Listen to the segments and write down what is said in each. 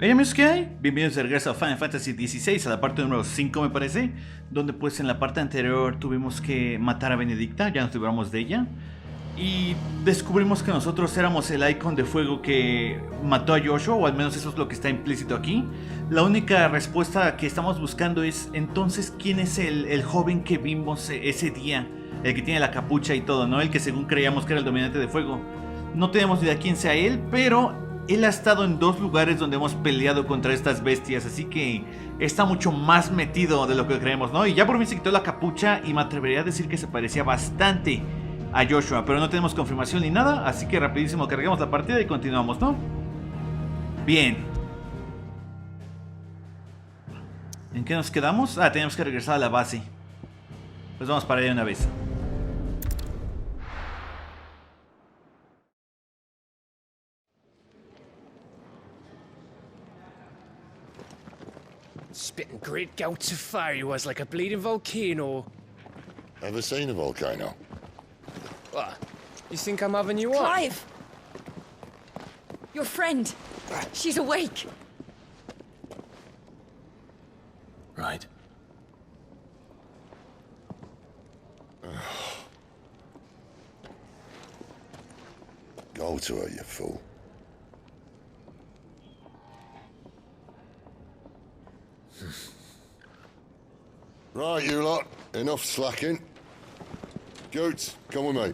Hey amigos, ¿qué hay? Bienvenidos de regreso a Final Fantasy XVI, a la parte número 5 me parece, donde pues en la parte anterior tuvimos que matar a Benedicta, ya nos libramos de ella, y descubrimos que nosotros éramos el icon de fuego que mató a Joshua, o al menos eso es lo que está implícito aquí. La única respuesta que estamos buscando es, entonces, ¿quién es el joven que vimos ese día? El que tiene la capucha y todo, ¿no? El que según creíamos que era el dominante de fuego. No tenemos ni idea quién sea él, pero él ha estado en dos lugares donde hemos peleado contra estas bestias, así que está mucho más metido de lo que creemos, ¿no? Y ya por fin se quitó la capucha y me atrevería a decir que se parecía bastante a Joshua, pero no tenemos confirmación ni nada, así que rapidísimo cargamos la partida y continuamos, ¿no? Bien. ¿En qué nos quedamos? Ah, tenemos que regresar a la base. Pues vamos para allá una vez. Spitting great gouts of fire he was, like a bleeding volcano. Ever seen a volcano? What? You think I'm having you on? Clive! Your friend. She's awake. Right. Go to her, you fool. Right, you lot. Enough slacking. Goots, come with me.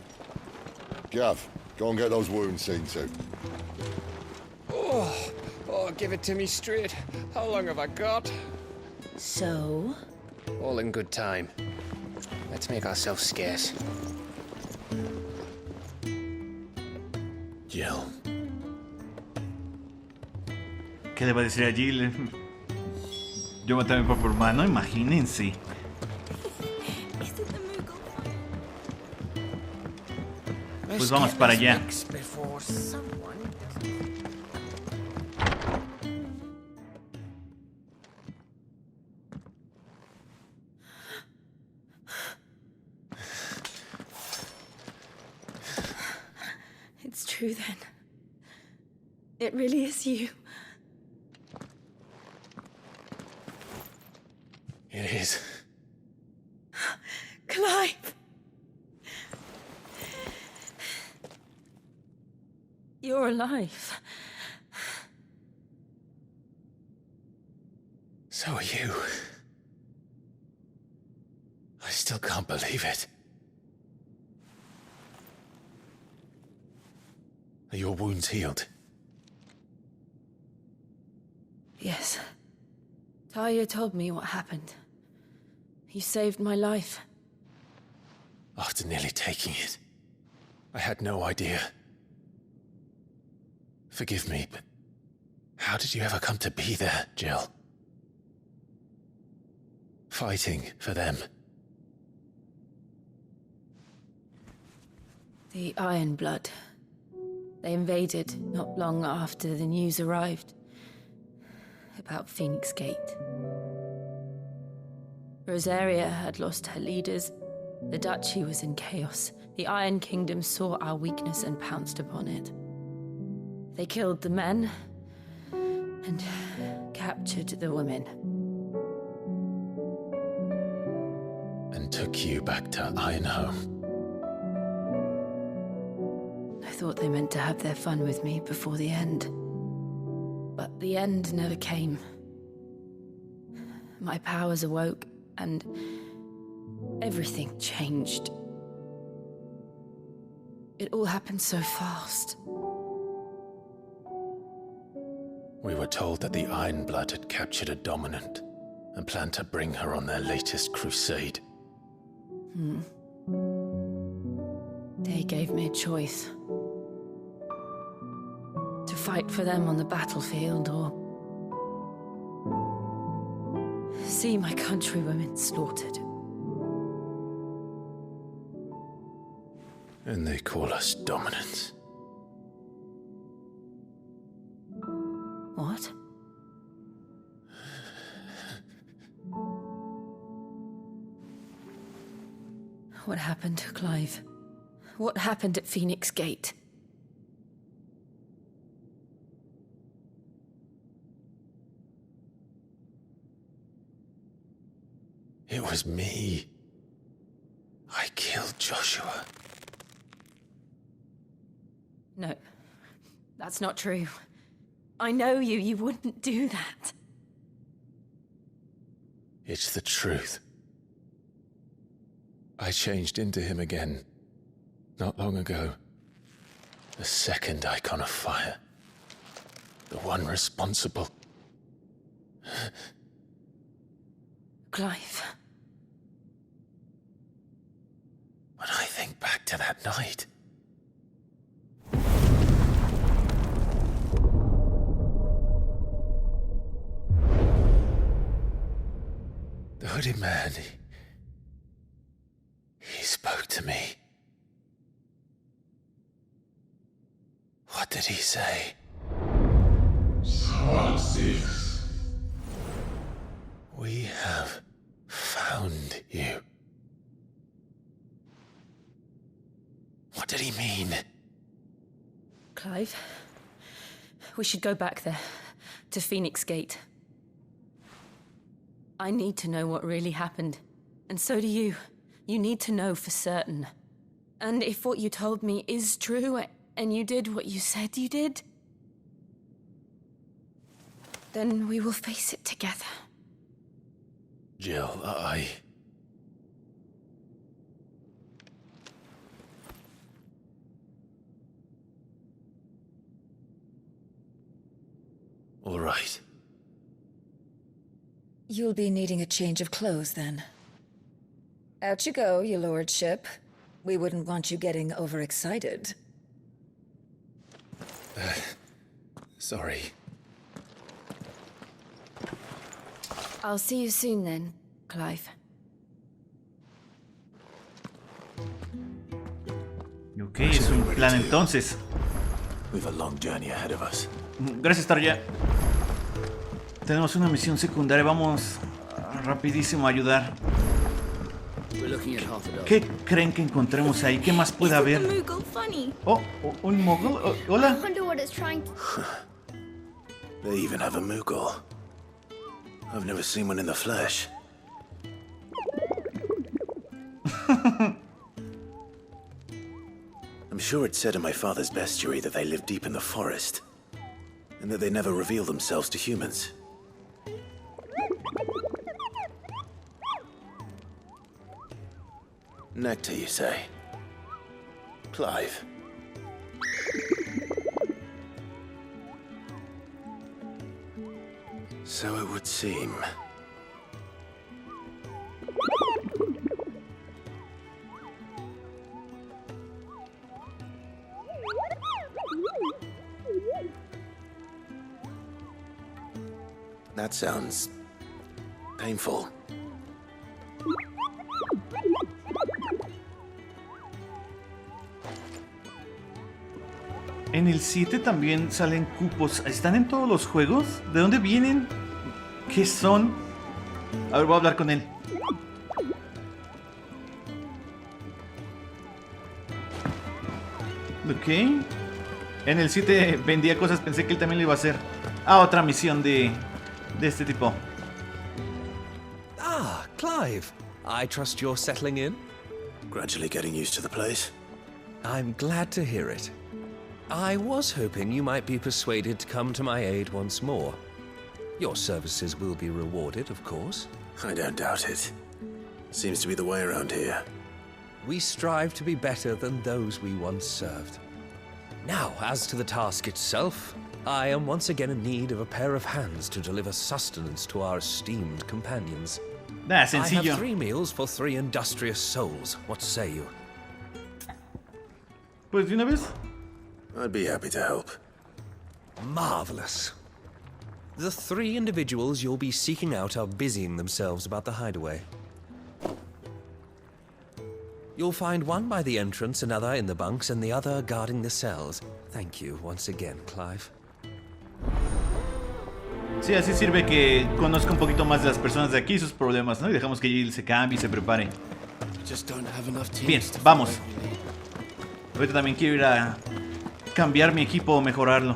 Gav, go and get those wounds seen to. Oh, give it to me straight. How long have I got? So? All in good time. Let's make ourselves scarce. Jill. ¿Qué le va a decir a Jill? Yo maté a mi propio hermano, imagínense. Pues vamos para allá. It's true then. It really is you. It is. Clive! You're alive. So are you. I still can't believe it. Are your wounds healed? Yes. Talia told me what happened. You saved my life. After nearly taking it, I had no idea. Forgive me, but how did you ever come to be there, Jill? Fighting for them. The Iron Blood. They invaded not long after the news arrived about Phoenix Gate. Rosaria had lost her leaders. The Duchy was in chaos. The Iron Kingdom saw our weakness and pounced upon it. They killed the men and captured the women. And took you back to Ironhome. I thought they meant to have their fun with me before the end. But the end never came. My powers awoke, and everything changed. It all happened so fast. We were told that the Iron Blood had captured a dominant and planned to bring her on their latest crusade. They gave me a choice. To fight for them on the battlefield, or see my countrywomen slaughtered. And they call us dominants. What? What happened to Clive? What happened at Phoenix Gate? It was me. I killed Joshua. No, that's not true. I know you. You wouldn't do that. It's the truth. I changed into him again, not long ago. The second icon of fire. The one responsible. Clive. When I think back to that night... The hooded man, he spoke to me. What did he say? We have found you. What did he mean? Clive, we should go back there, to Phoenix Gate. I need to know what really happened. And so do you. You need to know for certain. And if what you told me is true, and you did what you said you did, then we will face it together. Jill, All right. You'll be needing a change of clothes, then. Out you go, your lordship. We wouldn't want you getting overexcited. Sorry. I'll see you soon then, Clive. Ok, es un plan entonces. We've a long journey ahead of us. Gracias, Historia. Tenemos una misión secundaria, vamos rapidísimo a ayudar. ¿Qué creen que encontremos ahí? ¿Qué más puede haber? Oh, un mogul. Oh, hola. They even have a Moogle. I've never seen one in the flesh. I'm sure it said in my father's bestiary that they live deep in the forest, and that they never reveal themselves to humans. Nectar, you say? Clive. So it would seem. That sounds painful. En el 7 también salen cupos. ¿Están en todos los juegos? ¿De dónde vienen? ¿Qué son? A ver, voy a hablar con él. Ok. En el 7 vendía cosas, pensé que él también lo iba a hacer. Ah, otra misión de este tipo. Ah, Clive. I trust you're settling in? Gradually getting used to the place. I'm glad to hear it. I was hoping you might be persuaded to come to my aid once more. Your services will be rewarded, of course. I don't doubt it. Seems to be the way around here. We strive to be better than those we once served. Now, as to the task itself, I am once again in need of a pair of hands to deliver sustenance to our esteemed companions. I Sencillo. have 3 meals for 3 industrious souls. What say you? Pues de una vez. I'd be happy to help. Marvelous. The 3 individuals you'll be seeking out are busying themselves about the hideaway. You'll find one by the entrance, another in the bunks, and the other guarding the cells. Thank you once again, Clive. Sí, así sirve que conozca un poquito más de las personas de aquí y sus problemas, ¿no? Y dejamos que Jill se cambie y se prepare. Bien, vamos. Ahorita también quiero ir a cambiar mi equipo o mejorarlo.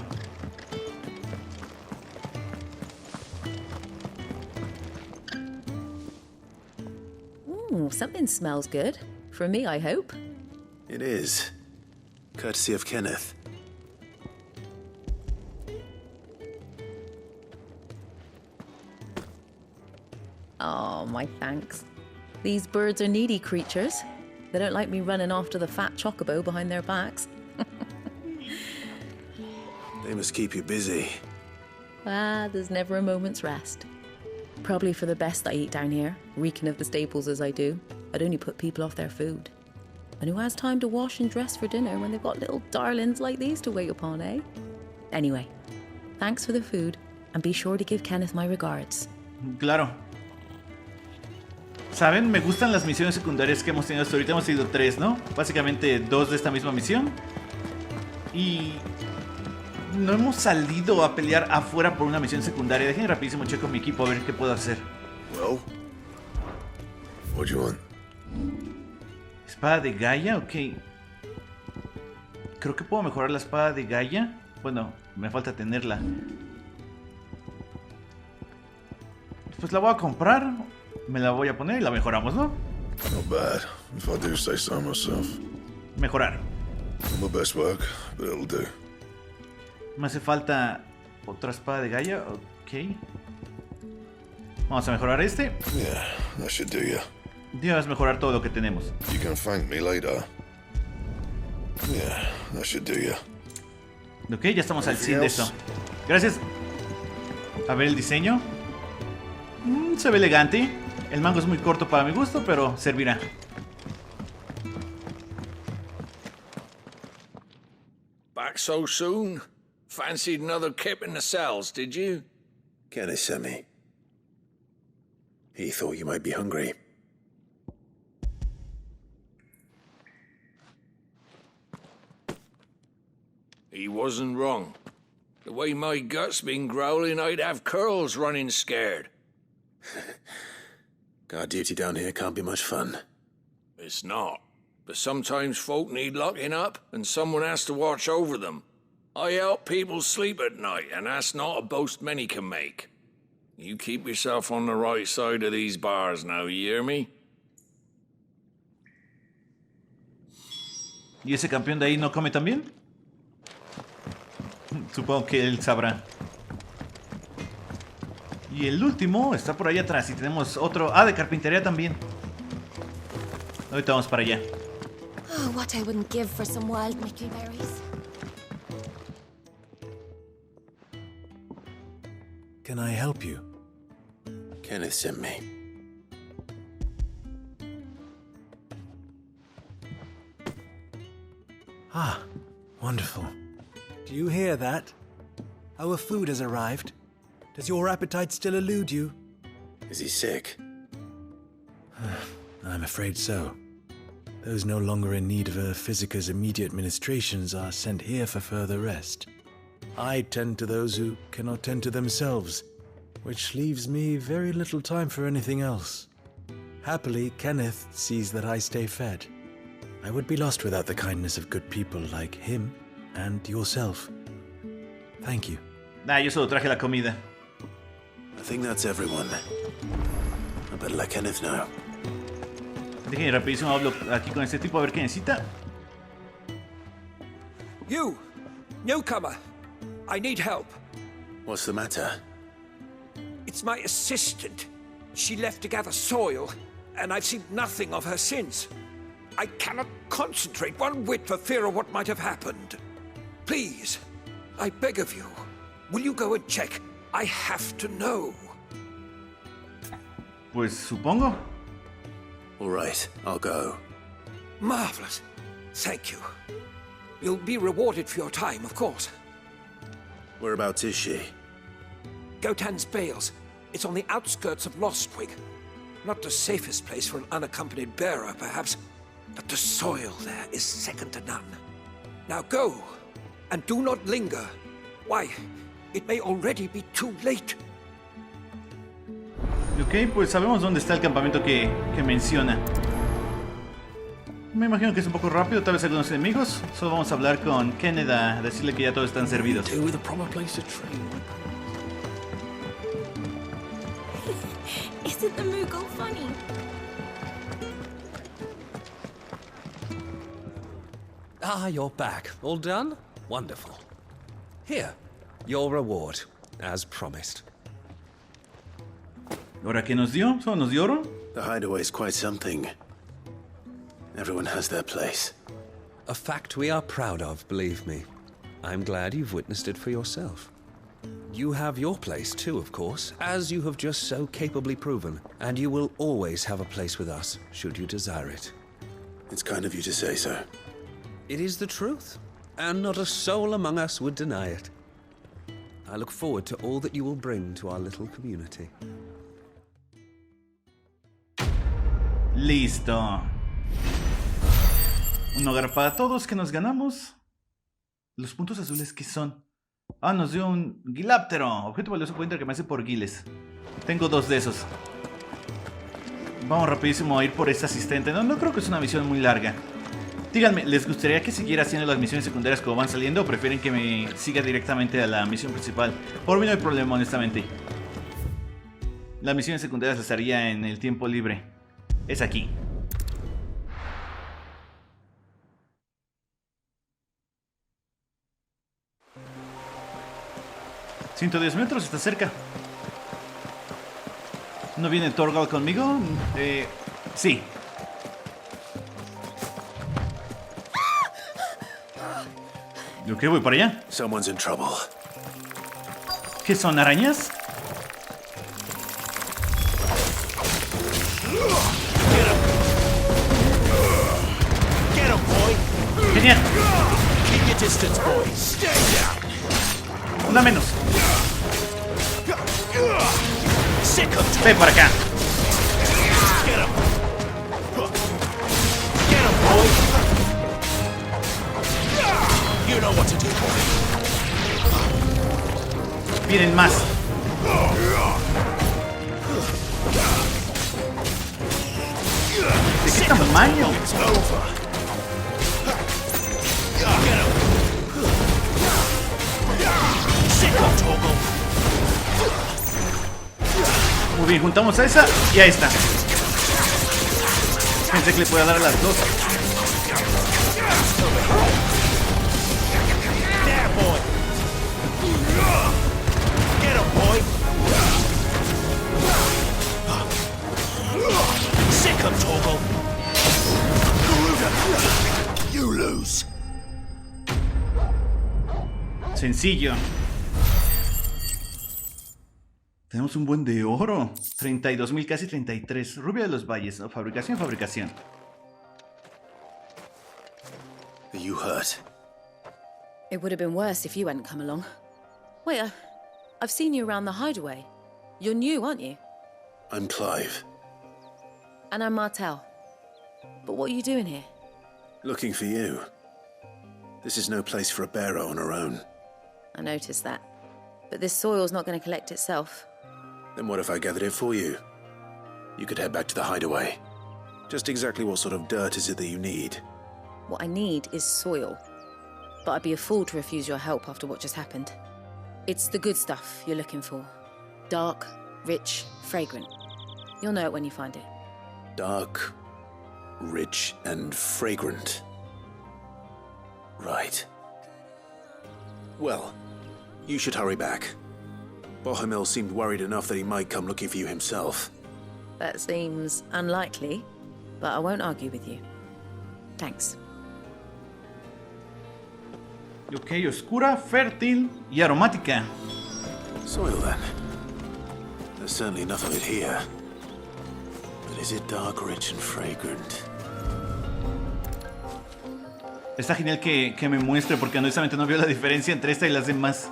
Something smells good. For me, I hope. It is. Courtesy of Kenneth. Oh, my thanks. These birds are needy creatures. They don't like me running after the fat chocobo behind their backs. They must keep you busy. There's never a moment's rest. Probably for the best I eat down here, reeking of the staples as I do. I'd only put people off their food. And who has time to wash and dress for dinner when they've got little darlings like these to wait upon, eh? Anyway, thanks for the food, and be sure to give Kenneth my regards. Claro. ¿Saben? Me gustan las misiones secundarias que hemos tenido hasta ahorita. Hemos tenido 3, ¿no? Básicamente 2 de esta misma misión. Y no hemos salido a pelear afuera por una misión secundaria. Dejen rapidísimo checo mi equipo a ver qué puedo hacer. Well, what do you want? Espada de Gaia, ok. Creo que puedo mejorar la espada de Gaia. Bueno, me falta tenerla. Pues la voy a comprar. Me la voy a poner y la mejoramos, ¿no? Not bad, if I do say so myself. Mejorar. Not my best work, but it'll do. Me hace falta otra espada de Gaia. Ok. Vamos a mejorar este. Yeah, that should do ya. Debes mejorar todo lo que tenemos. You can thank me later. Yeah, that should do ya. Ok, ya estamos al 100 de esto. Gracias. A ver el diseño. Se ve elegante. El mango es muy corto para mi gusto, pero servirá. Back so soon? Fancied another kip in the cells, did you? Kenneth sent me. He thought you might be hungry. He wasn't wrong. The way my gut's been growling, I'd have curls running scared. Guard duty down here can't be much fun. It's not. But sometimes folk need locking up, and someone has to watch over them. I help people sleep at night, and that's not a boast many can make. You keep yourself on the right side of these bars now, you hear me? ¿Y ese campeón de ahí no come también? Supongo que él sabrá. Y el último está por ahí atrás. Y tenemos otro. Ah, de carpintería también. Ahorita vamos para allá. Oh, what I wouldn't give for some wild Mickey berries. Can I help you? Kenneth sent me. Ah, wonderful. Do you hear that? Our food has arrived. Does your appetite still elude you? Is he sick? I'm afraid so. Those no longer in need of a physicker's immediate ministrations are sent here for further rest. I tend to those who cannot tend to themselves, which leaves me very little time for anything else. Happily, Kenneth sees that I stay fed. I would be lost without the kindness of good people like him and yourself. Thank you. Yo solo traje la comida. I think that's everyone. I better let Kenneth know. Dejen rapidísimo, hablo aquí con este tipo a ver qué necesita. You! Newcomer! I need help. What's the matter? It's my assistant. She left to gather soil, and I've seen nothing of her since. I cannot concentrate one whit for fear of what might have happened. Please, I beg of you, will you go and check? I have to know. Pues supongo. All right, I'll go. Marvelous. Thank you. You'll be rewarded for your time, of course. Whereabouts is she? Gotan's Bales. It's on the outskirts of Lostwig. Not the safest place for an unaccompanied bearer, perhaps, but the soil there is second to none. Now go, and do not linger. Why, it may already be too late. Ok, pues sabemos dónde está el campamento que menciona. Me imagino que es un poco rápido, tal vez algunos enemigos. Solo vamos a hablar con Kenneth a decirle que ya todos están servidos. Isn't the Moogle funny? Ah, you're back. All done? Wonderful. Here, your reward, as promised. ¿Ahora qué nos dio? ¿Solo nos dio oro? The hideaway's quite something. Everyone has their place. A fact we are proud of, believe me. I'm glad you've witnessed it for yourself. You have your place too, of course, as you have just so capably proven, and you will always have a place with us, should you desire it. It's kind of you to say so. It is the truth, and not a soul among us would deny it. I look forward to all that you will bring to our little community. Listo. Un hogar para todos que nos ganamos. Los puntos azules, ¿qué son? Ah, nos dio un Giláptero. Objeto valioso puede intercambiarse por guiles. Tengo 2 de esos. Vamos rapidísimo a ir por esta asistente. No creo que es una misión muy larga. Díganme, ¿les gustaría que siguiera haciendo las misiones secundarias como van saliendo o prefieren que me siga directamente a la misión principal? Por mí no hay problema, honestamente. Las misiones secundarias las haría en el tiempo libre. Es aquí. ¿110 metros? Está cerca. ¿No viene Torgal conmigo? Sí. Ok, voy para allá. Someone's in trouble. ¿Qué son, arañas? Genial. Una menos. Ven para acá. Vienen más. ¿De qué tamaño? Muy bien, juntamos a esa y a esta. Pensé que le podía dar a las dos. Sencillo. Tenemos un buen de oro. 32.000, casi 33. Rubia de los Valles. ¿No? Fabricación. Are you hurt? It would have been worse if you hadn't come along. Wait, I've seen you around the hideaway. You're new, aren't you? I'm Clive. And I'm Martel. But what are you doing here? Looking for you. This is no place for a bearer on her own. I noticed that. But this soil's not going to collect itself. Then what if I gathered it for you? You could head back to the hideaway. Just exactly what sort of dirt is it that you need? What I need is soil. But I'd be a fool to refuse your help after what just happened. It's the good stuff you're looking for. Dark, rich, fragrant. You'll know it when you find it. Dark, rich, and fragrant. Right. Well, you should hurry back. Bohemil seemed worried enough that he might come looking for you himself. That seems unlikely, but I won't argue with you. Thanks. Ok, oscura, fértil y aromática. Soil, then. There's certainly enough of it here. But is it dark, rich, and fragrant? Está genial que me muestre porque honestamente no veo la diferencia entre esta y las demás.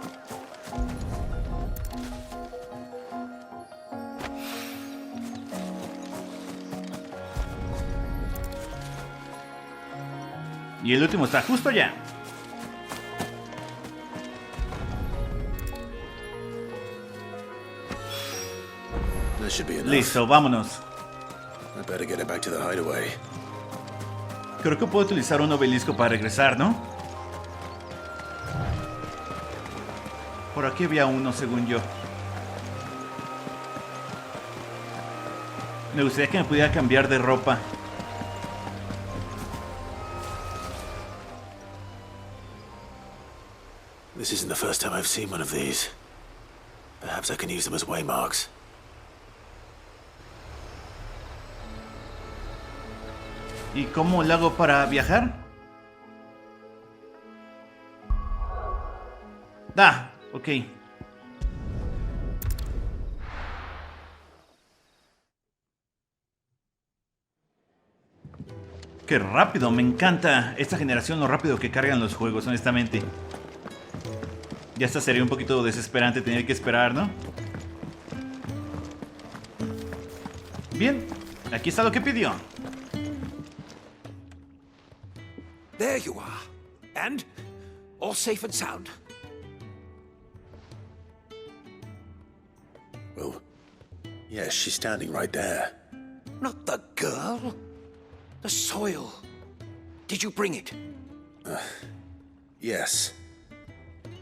Y el último está justo allá. That should be enough. Listo, vámonos. I better get it back to the hideaway. Creo que puedo utilizar un obelisco para regresar, ¿no? Por aquí había uno, según yo. Me gustaría que me pudiera cambiar de ropa. This isn't the first time I've seen one of these. Perhaps I can use them as waymarks. ¿Y cómo lo hago para viajar? Ok. Qué rápido, me encanta esta generación, lo rápido que cargan los juegos, honestamente. Ya hasta sería un poquito desesperante tener que esperar, ¿no? Bien, aquí está lo que pidió. There you are. And all safe and sound. Well, yes, she's standing right there. Not the girl. The soil. Did you bring it? Yes.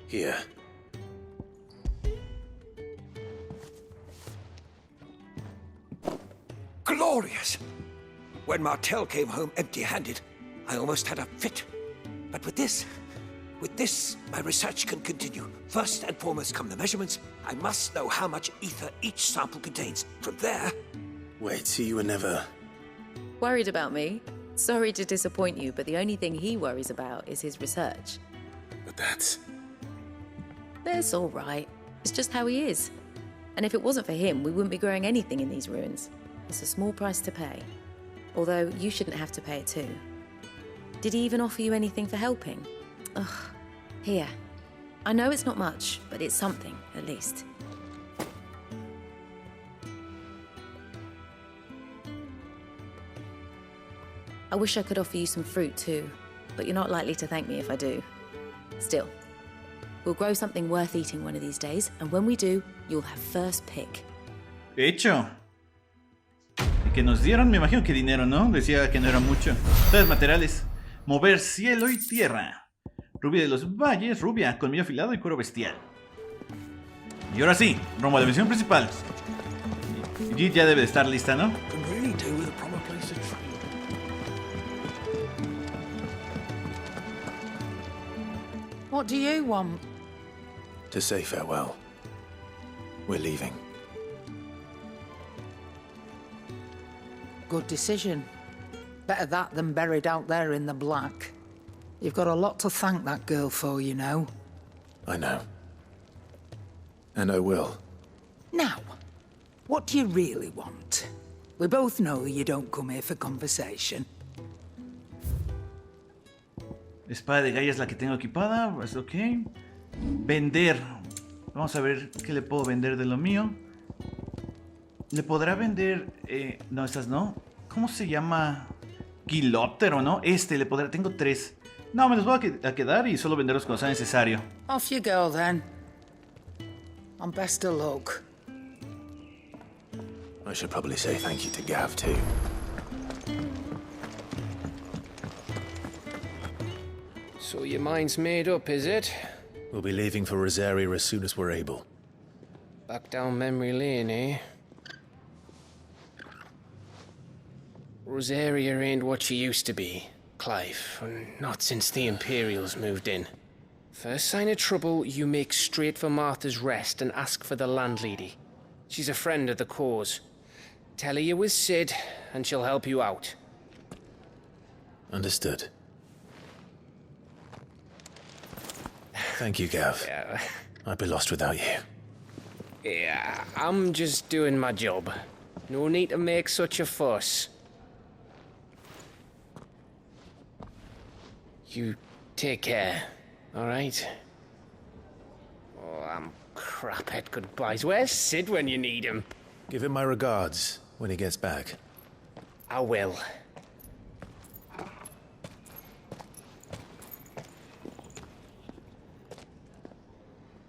Here. Glorious! When Martel came home empty-handed, I almost had a fit. But with this, my research can continue. First and foremost come the measurements. I must know how much ether each sample contains. From there... Wait, so you were never... Worried about me? Sorry to disappoint you, but the only thing he worries about is his research. But that's... That's all right. It's just how he is. And if it wasn't for him, we wouldn't be growing anything in these ruins. It's a small price to pay. Although, you shouldn't have to pay it too. Did he even offer you anything for helping? Ugh. Here. I know it's not much, but it's something, at least. I wish I could offer you some fruit too, but you're not likely to thank me if I do. Still, we'll grow something worth eating one of these days, and when we do, you'll have first pick. Hecho. Y que nos dieron, me imagino que dinero, ¿no? Decía que no era mucho. Tres materiales. Mover cielo y tierra. Rubia de los valles, rubia, colmillo afilado y cuero bestial. Y ahora sí, rumbo a la misión principal. Jit ya debe de estar lista, ¿no? What do you want? To say farewell. We're leaving. Good decision. Better that than buried out there in the black. You've got a lot to thank that girl for, you know. I know. And I will. Now, what do you really want? We both know you don't come here for conversation. Espada de Gaia es la que tengo equipada, pues ok. Vender. Vamos a ver qué le puedo vender de lo mío. ¿Le podrá vender? No, estas no. ¿Cómo se llama? Quilóptero, ¿no? Le podrá... Tengo 3. No, me los voy a quedar y solo venderlos cuando sea necesario. Off you go, then. And best of luck. I should probably say thank you to Gav, too. So your mind's made up, is it? We'll be leaving for Rosaria as soon as we're able. Back down memory lane, eh? Rosaria ain't what she used to be, Clive. Not since the Imperials moved in. First sign of trouble, you make straight for Martha's Rest and ask for the landlady. She's a friend of the cause. Tell her you was Sid, and she'll help you out. Understood. Thank you, Gav. Yeah. I'd be lost without you. Yeah, I'm just doing my job. No need to make such a fuss. You take care, alright? Oh, I'm crap at goodbyes. Where's Sid when you need him? Give him my regards when he gets back. I will.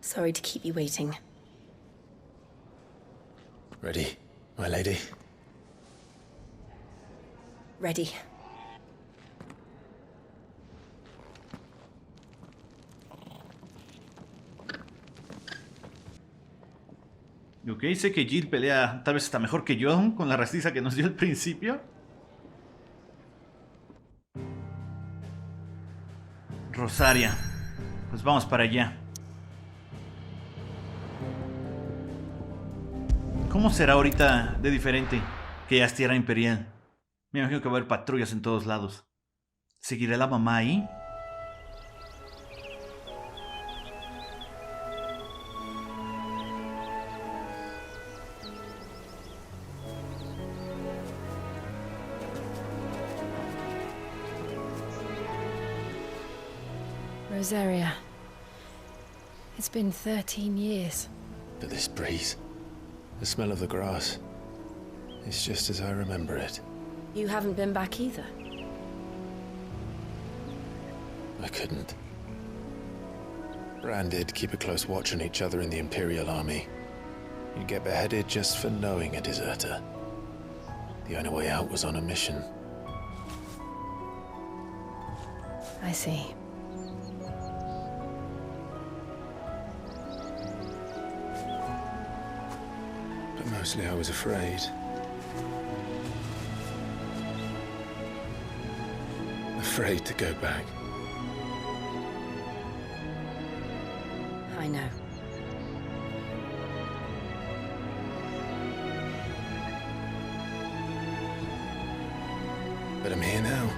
Sorry to keep you waiting. Ready, my lady? Ready. Ok, sé que Jill pelea tal vez hasta mejor que yo con la rastiza que nos dio al principio. Rosaria. Pues vamos para allá. ¿Cómo será ahorita de diferente que ya es tierra imperial? Me imagino que va a haber patrullas en todos lados. ¿Seguirá la mamá ahí? Rosaria. It's been 13 years. But this breeze, the smell of the grass, it's just as I remember it. You haven't been back either. I couldn't. Branded, keep a close watch on each other in the Imperial Army. You'd get beheaded just for knowing a deserter. The only way out was on a mission. I see. But mostly I was afraid. Afraid to go back. I know. But I'm here now.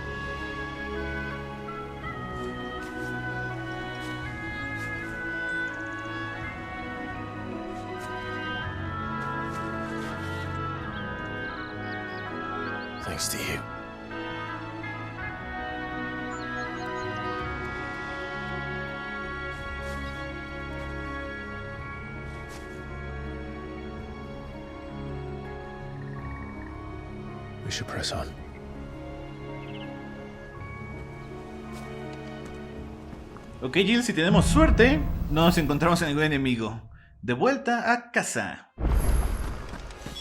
Thanks to you. We should press on. Ok, Jill, si tenemos suerte, no nos encontramos a ningún enemigo. De vuelta a casa.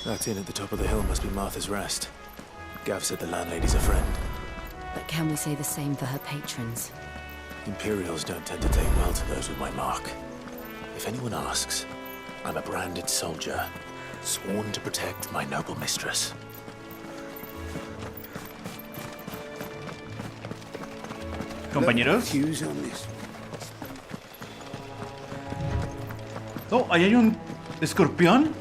That inn at the top of the hill must be Martha's Rest. Gav said the landlady's a friend. But can we say the same for her patrons? Imperials don't tend to take well to those with my mark. If anyone asks, I'm a branded soldier, sworn to protect my noble mistress. Compañeros. Oh, ahí hay un escorpión.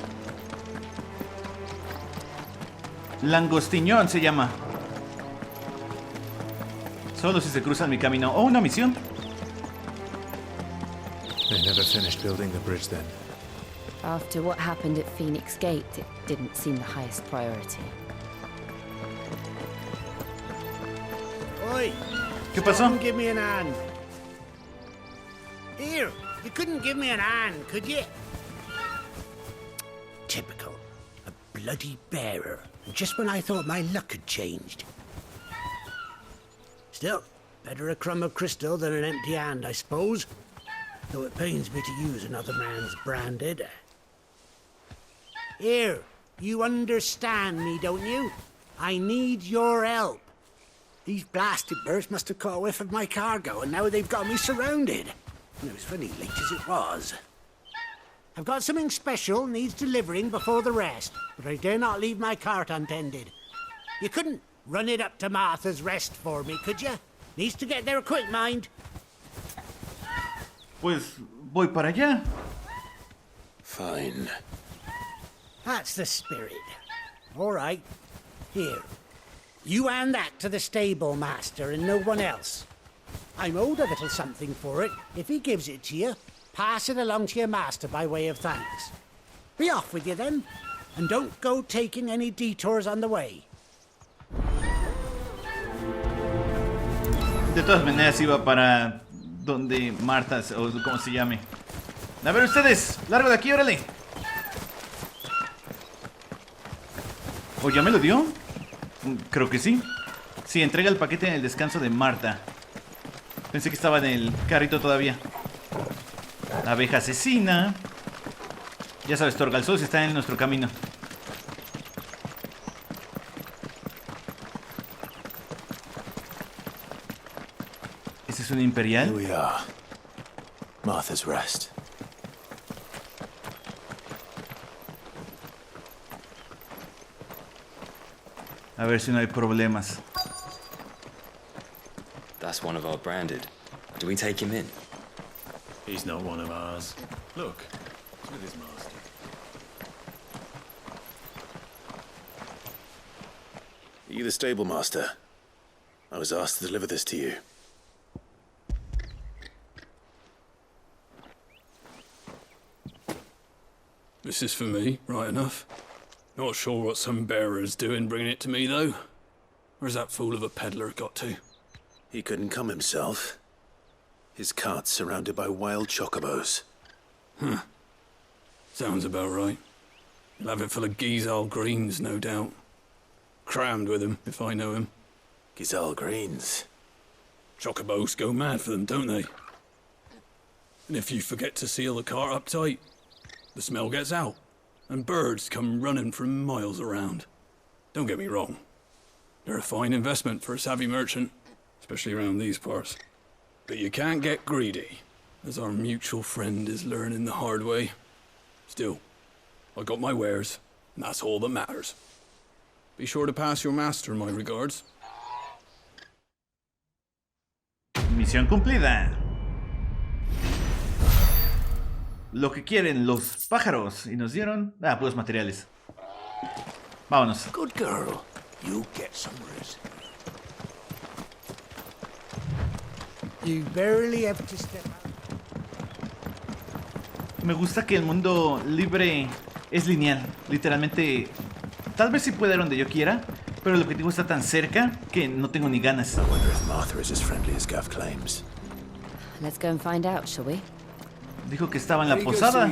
Langostiñón se llama. Solo si se cruzan mi camino. Oh, una misión. They never finished building the bridge then. After what happened at Phoenix Gate, it didn't seem the highest priority. Oi! ¿Qué pasó? Give me an hand. Here, you couldn't give me an hand, could you? Typical. A bloody bearer. Just when I thought my luck had changed. Still, better a crumb of crystal than an empty hand, I suppose. Though it pains me to use another man's branded. Here, you understand me, don't you? I need your help. These blasted birds must have caught a whiff of my cargo, and now they've got me surrounded. And it was funny, late as it was. I've got something special needs delivering before the rest, but I dare not leave my cart untended. You couldn't run it up to Martha's Rest for me, could you? Needs to get there quick, mind. Pues voy para allá. Fine. That's the spirit. All right. Here. You hand that to the stable master and no one else. I'm owed a little something for it. If he gives it to you, pass it along to your master by way of thanks. Be off with you then, and don't go taking any detours on the way. De todas maneras iba para donde Marta, o como se llame. A ver ustedes, largo de aquí, órale. ¿O ya me lo dio? Creo que sí. Sí, entrega el paquete en el descanso de Marta. Pensé que estaba en el carrito todavía. La abeja asesina. Ya sabes, Torgalzos está en nuestro camino. ¿Este es un imperial? Here we are. Martha's Rest. A ver si no hay problemas. That's one of our branded. Do we take him in? He's not one of ours. Look, he's with his master. Are you the stable master? I was asked to deliver this to you. This is for me, right enough. Not sure what some bearer's doing bringing it to me, though. Where's that fool of a peddler got to? He couldn't come himself. His cart's surrounded by wild chocobos. Huh. Sounds about right. He'll have it full of Gizal greens, no doubt. Crammed with him, if I know him. Gizal greens? Chocobos go mad for them, don't they? And if you forget to seal the cart up tight, the smell gets out, and birds come running from miles around. Don't get me wrong. They're a fine investment for a savvy merchant, especially around these parts. But you can't get greedy, as our mutual friend is learning the hard way. Still, I got my wares, and that's all that matters. Be sure to pass your master my regards. Misión cumplida. Lo que quieren los pájaros. Y nos dieron... puros materiales. Vámonos. Good girl. You get some rest. You barely have to step out. Me gusta que el mundo libre es lineal. Literalmente, tal vez sí pueda ir donde yo quiera, pero el objetivo está tan cerca que no tengo ni ganas. I wonder if Martha is as friendly as Gav claims. Let's go and find out, shall we? Dijo que estaba en la posada.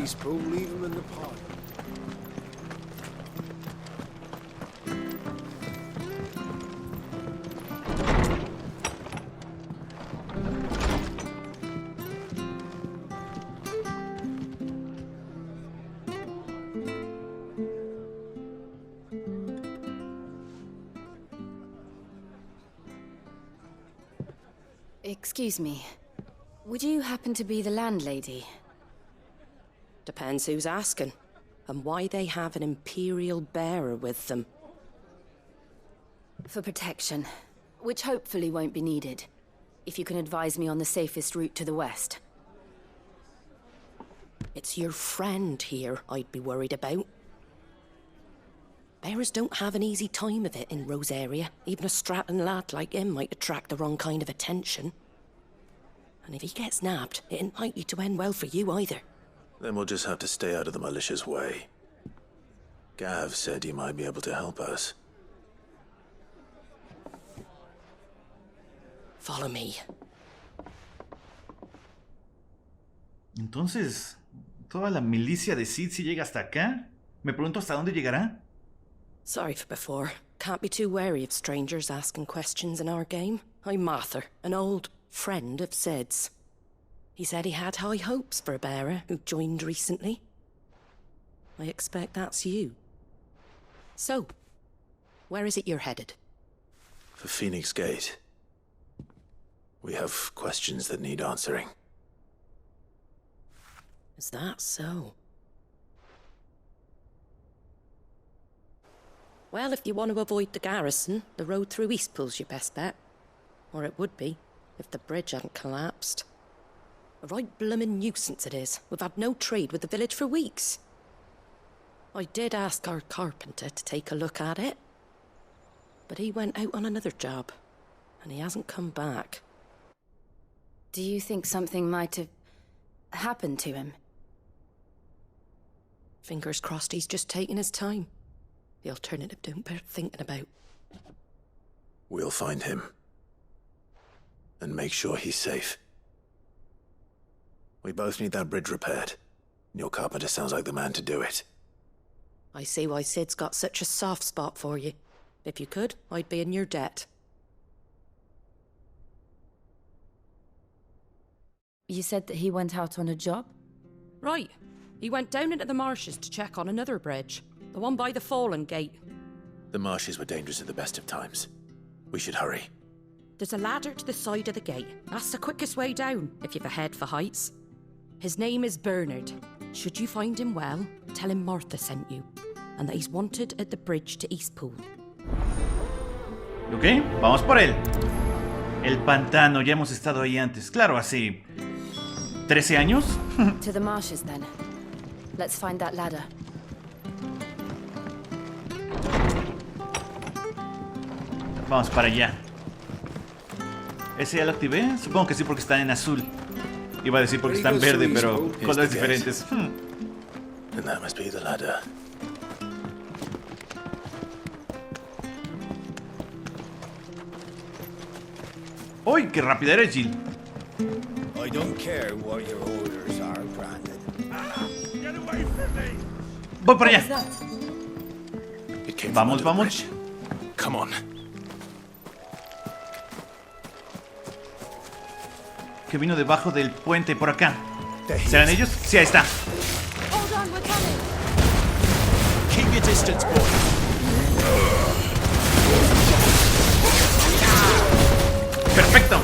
Excuse me. Would you happen to be the landlady? Depends who's asking, and why they have an imperial bearer with them. For protection, which hopefully won't be needed. If you can advise me on the safest route to the west. It's your friend here I'd be worried about. Bearers don't have an easy time of it in Rosaria. Even a Stratton lad like him might attract the wrong kind of attention. And if he gets nabbed, it ain't likely to end well for you either. Then we'll just have to stay out of the malicious way. Gav said he might be able to help us. Follow me. Entonces, ¿toda la milicia de Cid si llega hasta acá? Me pregunto hasta dónde llegará. Sorry for before. Can't be too wary of strangers asking questions in our game. I'm Martha, an old friend of Sid's. He said he had high hopes for a bearer who joined recently. I expect that's you. So, where is it you're headed? For Phoenix Gate. We have questions that need answering. Is that so? Well, if you want to avoid the garrison, the road through Eastpool's your best bet. Or it would be, if the bridge hadn't collapsed. A right bloomin' nuisance it is. We've had no trade with the village for weeks. I did ask our carpenter to take a look at it. But he went out on another job, and he hasn't come back. Do you think something might have happened to him? Fingers crossed he's just taking his time. The alternative don't bear thinking about. We'll find him. And make sure he's safe. We both need that bridge repaired. Your carpenter sounds like the man to do it. I see why Sid's got such a soft spot for you. If you could, I'd be in your debt. You said that he went out on a job? Right. He went down into the marshes to check on another bridge. The one by the Fallen Gate. The marshes were dangerous at the best of times. We should hurry. There's a ladder to the side of the gate. That's the quickest way down, if you've a head for heights. His name is Bernard. Should you find him well, tell him Martha sent you. And that he's wanted at the bridge to Eastpool. Ok, vamos por él. El pantano, ya hemos estado ahí antes. Claro, hace 13 años. To the marshes then. Let's find that ladder. Vamos para allá. ¿Ese ya lo activé? Supongo que sí, porque están en azul. Iba a decir porque están verde, pero colores diferentes. And that must be the ladder. ¡Uy, qué rápida eres, Jill! I don't care what your orders are, Brandon. Get away from me! Voy para allá. Vamos, vamos. Come on. Que vino debajo del puente por acá. ¿Serán ellos? Sí, ahí está. Hold on, we're coming. Keep your distance, boy. Perfecto.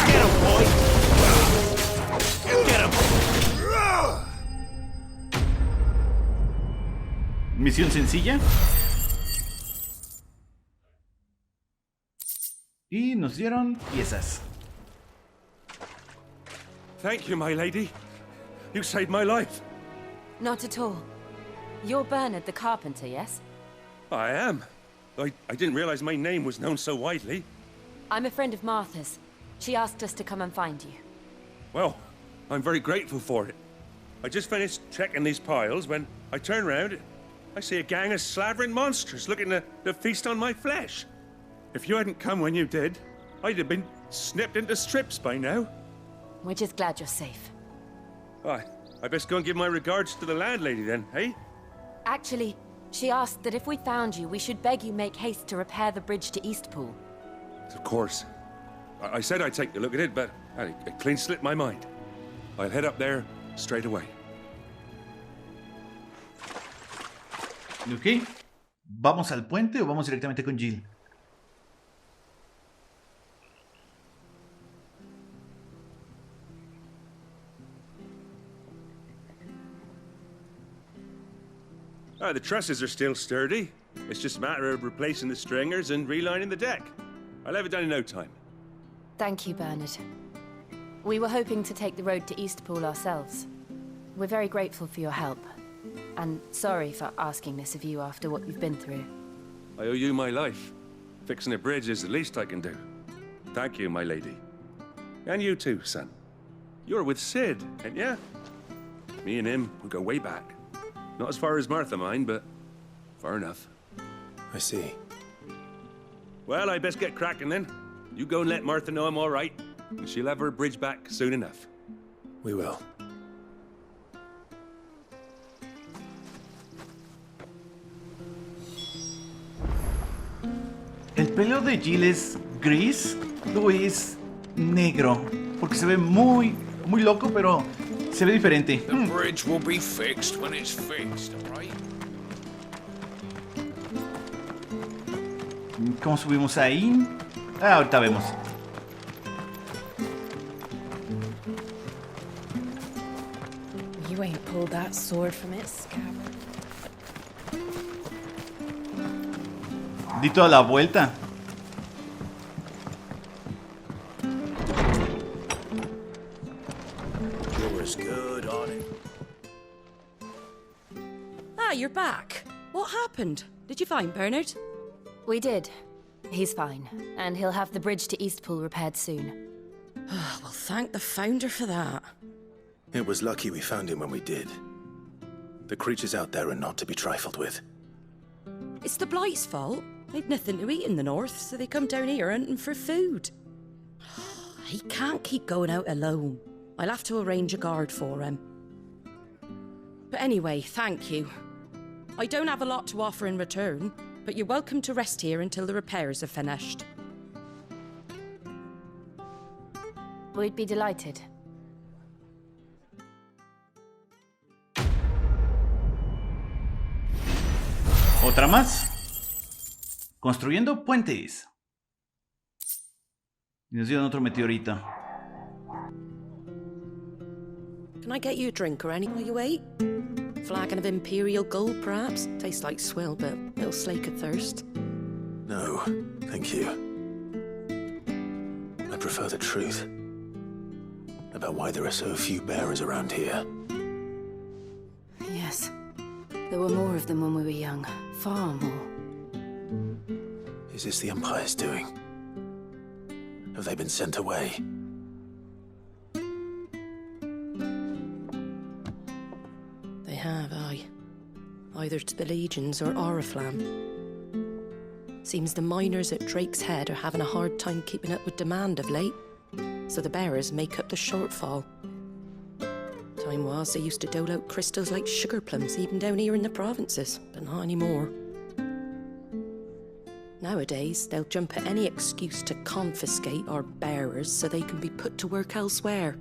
Get him, boy! Get him! Misión sencilla. Y nos dieron piezas. Thank you, my lady. You saved my life. Not at all. You're Bernard the carpenter, yes? I am. I didn't realize my name was known so widely. I'm a friend of Martha's. She asked us to come and find you. Well, I'm very grateful for it. I just finished checking these piles when I turn round. I see a gang of slavering monsters looking to feast on my flesh. If you hadn't come when you did, I'd have been snipped into strips by now. We're just glad you're safe. I best go and give my regards to the landlady then, eh? Actually, she asked that if we found you, we should beg you make haste to repair the bridge to Eastpool. Of course. I said I'd take a look at it, but it clean slipped my mind. I'll head up there straight away. Ok. ¿Vamos al puente o vamos directamente con Jill? The trusses are still sturdy. It's just a matter of replacing the stringers and relining the deck. I'll have it done in no time. Thank you, Bernard. We were hoping to take the road to Eastpool ourselves. We're very grateful for your help. And sorry for asking this of you after what you've been through. I owe you my life. Fixing a bridge is the least I can do. Thank you, my lady. And you too, son. You're with Sid, ain't ya? Me and him, we go way back. Not as far as Martha, mind, but far enough. I see. Well, I best get cracking then. You go and let Martha know I'm all right, and she'll have her bridge back soon enough. We will. El pelo de Jill es gris, luego es negro, porque se ve muy loco, pero se ve diferente. The bridge will be fixed when it's fixed, all right? ¿Cómo subimos ahí? Ahorita vemos. You ain't pulled that sword from its scabbard. Di toda la vuelta. You're as good on it. Ah, you're back. What happened? Did you find Bernard? We did. He's fine, and he'll have the bridge to Eastpool repaired soon. Well, thank the Founder for that. It was lucky we found him when we did. The creatures out there are not to be trifled with. It's the Blight's fault. They've nothing to eat in the north, so they come down here hunting for food. He can't keep going out alone. I'll have to arrange a guard for him. But anyway, thank you. I don't have a lot to offer in return, but you're welcome to rest here until the repairs are finished. We'd be delighted. Otra más. Construyendo puentes. Y nos dieron otro meteorito. Can I get you a drink or anything while you wait? Flagon of Imperial Gold, perhaps? Tastes like swill, but it'll slake a thirst. No, thank you. I prefer the truth. About why there are so few bearers around here. Yes. There were more of them when we were young. Far more. Is this the Empire's doing? Have they been sent away? They have, aye. Either to the Legions or Oriflamme. Seems the miners at Drake's Head are having a hard time keeping up with demand of late, so the bearers make up the shortfall. Time was they used to dole out crystals like sugar plums even down here in the provinces, but not anymore. Nowadays, they'll jump at any excuse to confiscate our bearers so they can be put to work elsewhere.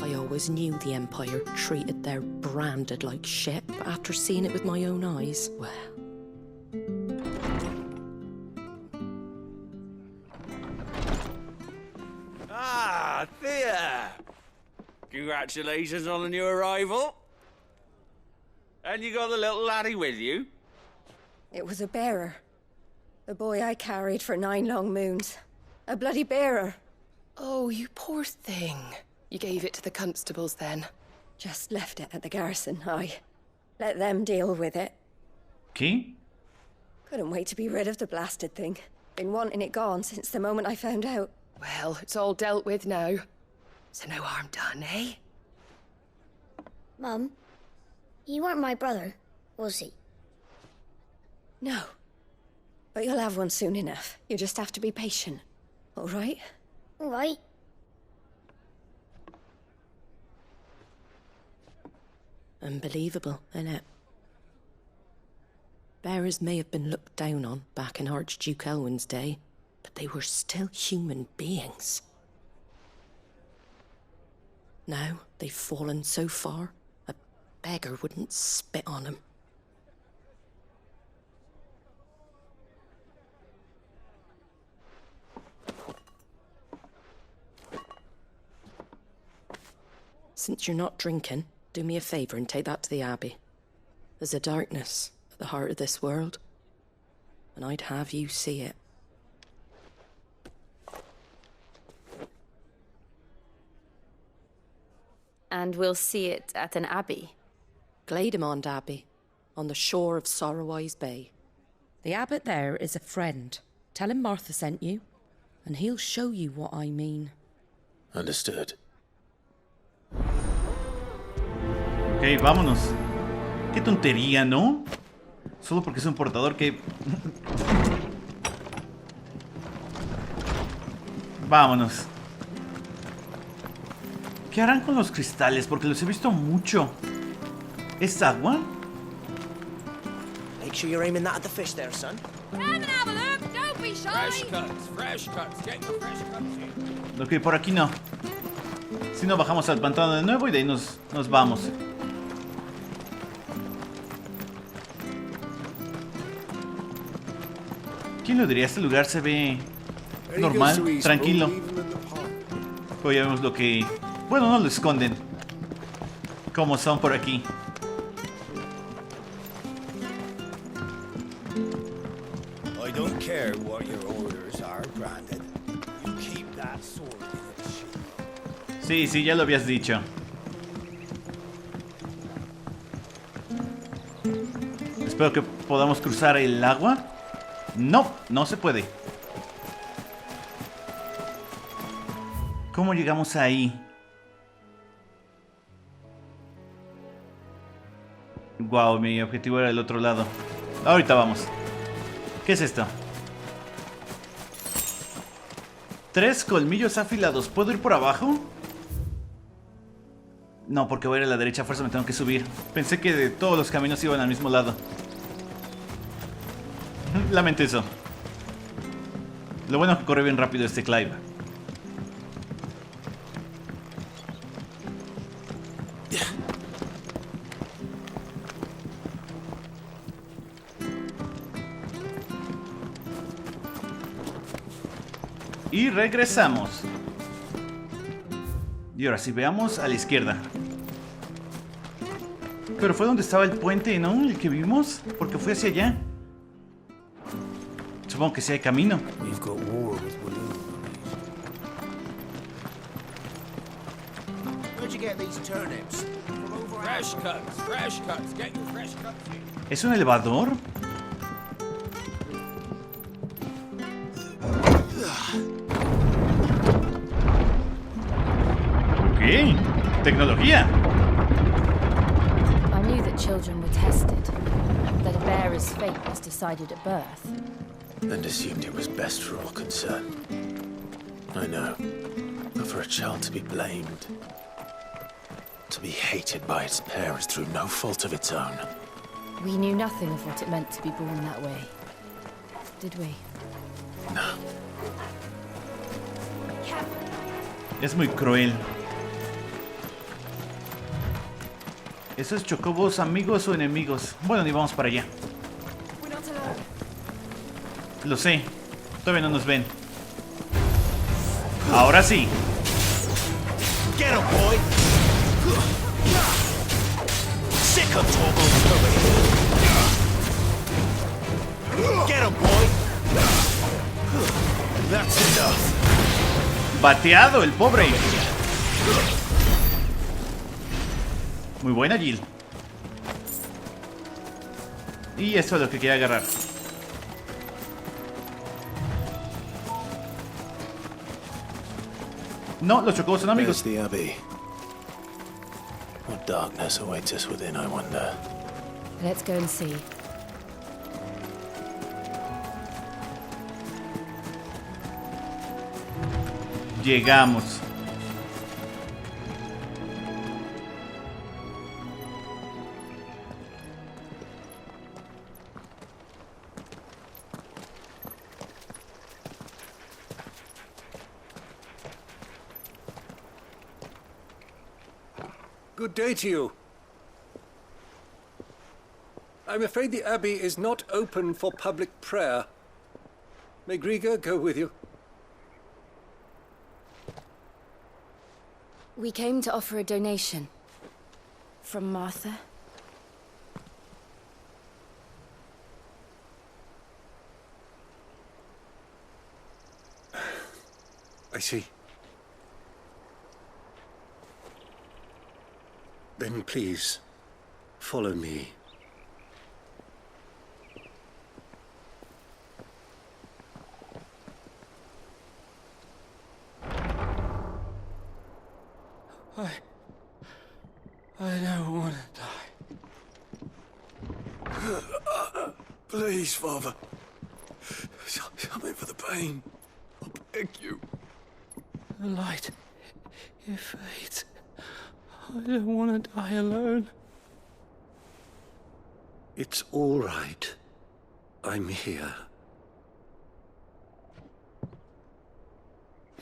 I always knew the Empire treated their branded like shit, but after seeing it with my own eyes, well... Ah, Thea! Congratulations on the new arrival. And you got the little laddie with you? It was a bearer. The boy I carried for 9 long moons. A bloody bearer. Oh, you poor thing. You gave it to the constables then? Just left it at the garrison, aye. Let them deal with it. ¿Qué? Couldn't wait to be rid of the blasted thing. Been wanting it gone since the moment I found out. Well, it's all dealt with now. So no harm done, eh? Mum, you weren't my brother, was he? No. But you'll have one soon enough. You just have to be patient. All right? All right. Unbelievable, innit? Bearers may have been looked down on back in Archduke Elwin's day, but they were still human beings. Now they've fallen so far, a beggar wouldn't spit on them. Since you're not drinking, do me a favour and take that to the Abbey. There's a darkness at the heart of this world, and I'd have you see it. And we'll see it at an abbey? Glademond Abbey, on the shore of Sorrowise Bay. The abbot there is a friend. Tell him Martha sent you, and he'll show you what I mean. Understood. Ok, vámonos. Qué tontería, ¿no? Solo porque es un portador que... Vámonos. ¿Qué harán con los cristales? Porque los he visto mucho. ¿Es agua? Make sure you're aiming that at the fish there, son. Come and have a look, don't be shy. Fresh cuts. Get your fresh cuts in. Ok, por aquí no. Si no, bajamos al pantano de nuevo y de ahí nos vamos. ¿Quién lo diría? Este lugar se ve normal, tranquilo. Pero ya vemos lo que... Bueno, no lo esconden. Como son por aquí. I don't care what your orders are, Brandon. You keep that sword in its sheath. Sí, ya lo habías dicho. Espero que podamos cruzar el agua. No, no se puede. ¿Cómo llegamos ahí? Wow, mi objetivo era el otro lado. Ahorita vamos. ¿Qué es esto? 3 colmillos afilados. ¿Puedo ir por abajo? No, porque voy a ir a la derecha. A fuerza me tengo que subir. Pensé que de todos los caminos iban al mismo lado. Lamento eso. Lo bueno es que corre bien rápido este Clive. Y regresamos. Y ahora sí, veamos a la izquierda. Pero fue donde estaba el puente, ¿no? El que vimos. Porque fue hacia allá. Supongo que sí hay camino. Where'd you get these turnips? From over Fresh cuts, fresh cuts. Get your fresh cuts in. ¿Es un elevador? Ok, tecnología. I knew that children were tested, that a bearer's fate was decided at birth. And assumed it was best for all concerned. I know. But for a child to be blamed, to be hated by its parents through no fault of its own. We knew nothing of what it meant to be born that way, did we? No. Es muy cruel. ¿Esos chocobos amigos o enemigos? Bueno, ni vamos para allá. Lo sé. Todavía no nos ven. Ahora sí. Get him, boy! Sick of Togo's over here! Get him, boy! That's enough. Bateado el pobre. Muy buena, Jill. Y esto es lo que quería agarrar. No, los chocobos son amigos. There's the Abbey. What darkness awaits us within, I wonder. Let's go and see. Llegamos. Good day to you. I'm afraid the Abbey is not open for public prayer. May Griga go with you? We came to offer a donation. From Martha. I see. Then please, follow me. I don't want to die. Please, Father. Something for the pain. I beg you. The light, it fades. I don't want to die alone. It's all right. I'm here.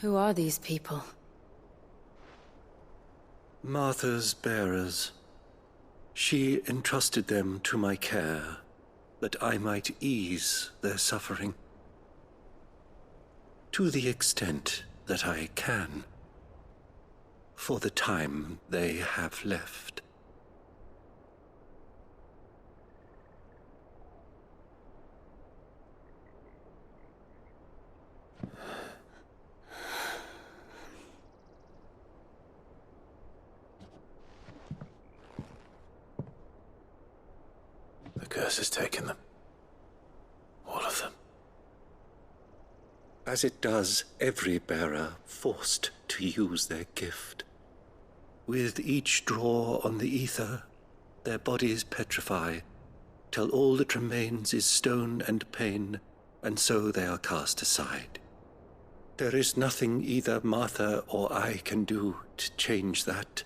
Who are these people? Martha's bearers. She entrusted them to my care, that I might ease their suffering. To the extent that I can. For the time they have left. The curse has taken them. All of them. As it does every bearer forced to use their gift. With each draw on the ether, their bodies petrify, till all that remains is stone and pain, and so they are cast aside. There is nothing either Martha or I can do to change that,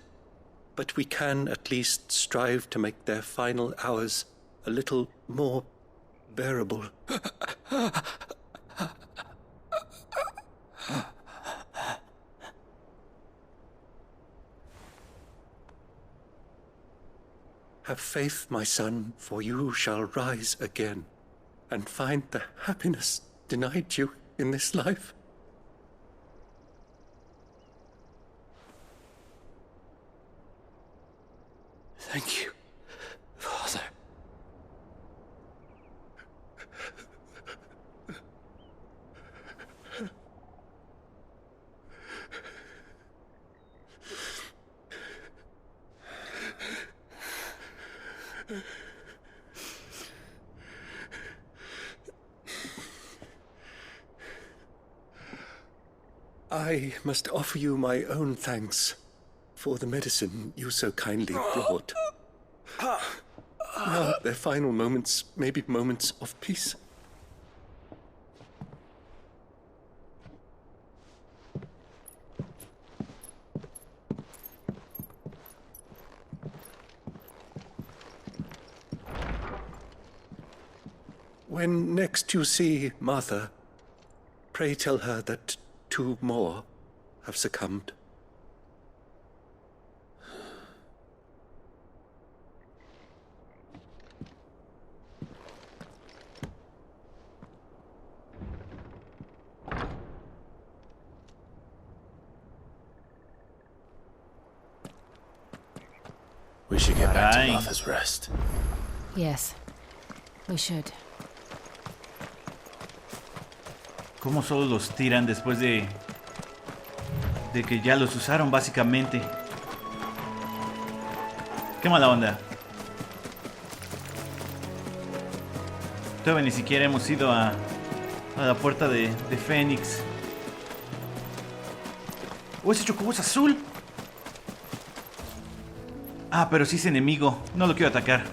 but we can at least strive to make their final hours a little more bearable. Have faith, my son, for you shall rise again and find the happiness denied you in this life. Thank you, Father. I must offer you my own thanks for the medicine you so kindly brought. Now, their final moments may be moments of peace. When next you see Martha, pray tell her that 2 more have succumbed. We should get back to Martha's Rest. Yes, we should. ¿Cómo solo los tiran después de que ya los usaron básicamente? Qué mala onda. Todavía ni siquiera hemos ido a la puerta de Fénix. ¡Oh, ese chocobo es azul! Ah, pero sí es enemigo. No lo quiero atacar.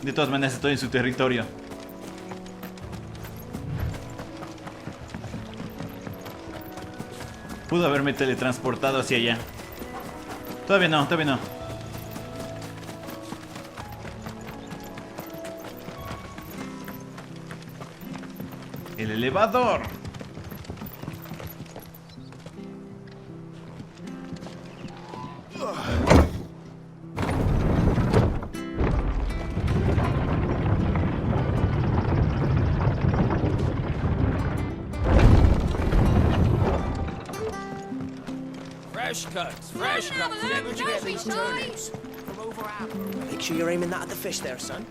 De todas maneras estoy en su territorio. Pudo haberme teletransportado hacia allá. Todavía no, todavía no. El elevador. Fresh cuts. Where'd you get these turnips? From over our... Make sure you're aiming that at the fish there, son.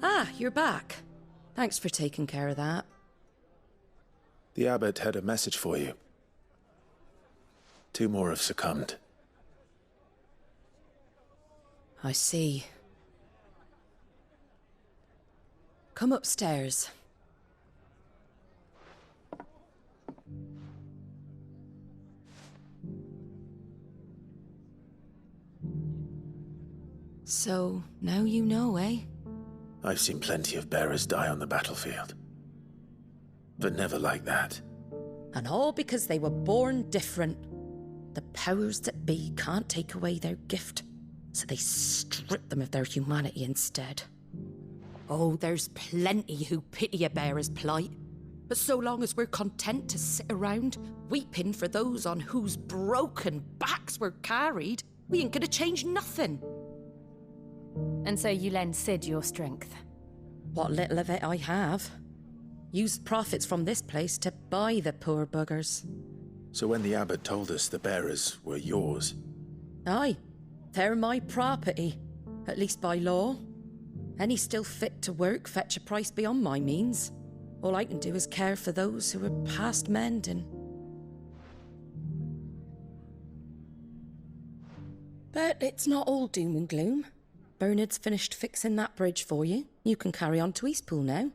Ah, you're back. Thanks for taking care of that. The abbot had a message for you. 2 more have succumbed. I see. Come upstairs. So, now you know, eh? I've seen plenty of bearers die on the battlefield. But never like that. And all because they were born different. The powers that be can't take away their gift, so they strip them of their humanity instead. Oh, there's plenty who pity a bearer's plight. But so long as we're content to sit around, weeping for those on whose broken backs we're carried, we ain't gonna change nothing. And so you lend Sid your strength? What little of it I have. Used profits from this place to buy the poor buggers. So when the abbot told us the bearers were yours... Aye, they're my property, at least by law. Any still fit to work fetch a price beyond my means. All I can do is care for those who are past mending. But it's not all doom and gloom. Bernard's finished fixing that bridge for you. You can carry on to Eastpool now.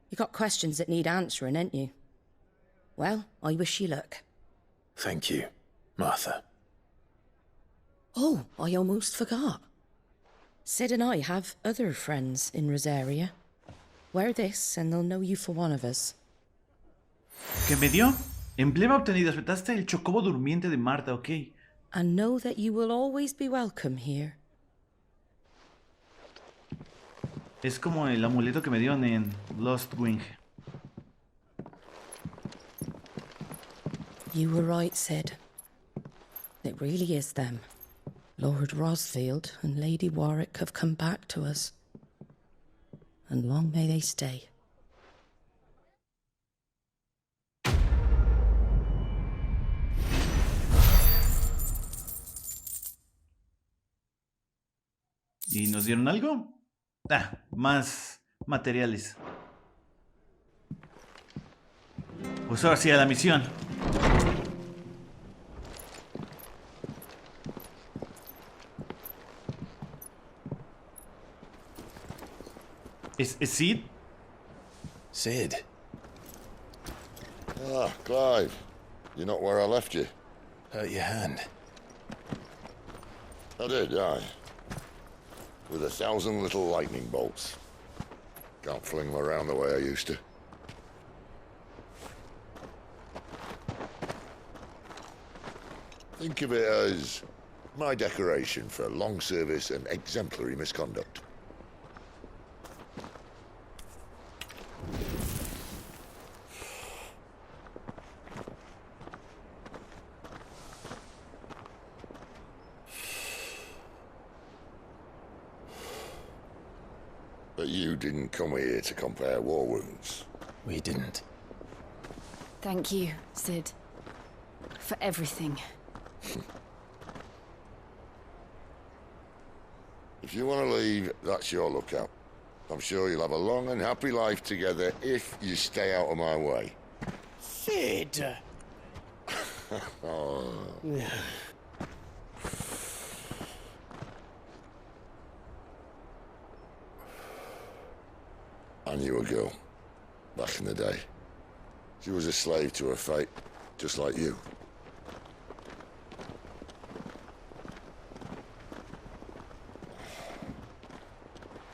You got questions that need answering, ain't you? Well, I wish you luck. Thank you, Martha. Oh, I almost forgot. Sid and I have other friends in Rosaria. Wear this and they'll know you for one of us. ¿Qué me dio? Emblema obtenido. Respetaste el chocobo durmiente de Marta, ok. And know that you will always be welcome here. Es como el amuleto que me dieron en Lost Wing. You were right, Sid. It really is them. Lord Rosfield and Lady Warwick have come back to us. And long may they stay. ¿Y nos dieron algo? Ah, más materiales. Pues ahora sí a la misión. ¿Es Sid? Sid. Ah, Clive. You're not where I left you. Hurt your hand. I did, aye. With 1,000 little lightning bolts. Can't fling them around the way I used to. Think of it as my decoration for long service and exemplary misconduct. But you didn't come here to compare war wounds. We didn't. Thank you, Sid. For everything. If you want to leave, that's your lookout. I'm sure you'll have a long and happy life together if you stay out of my way. Sid! Oh. I knew a girl, back in the day. She was a slave to her fate, just like you.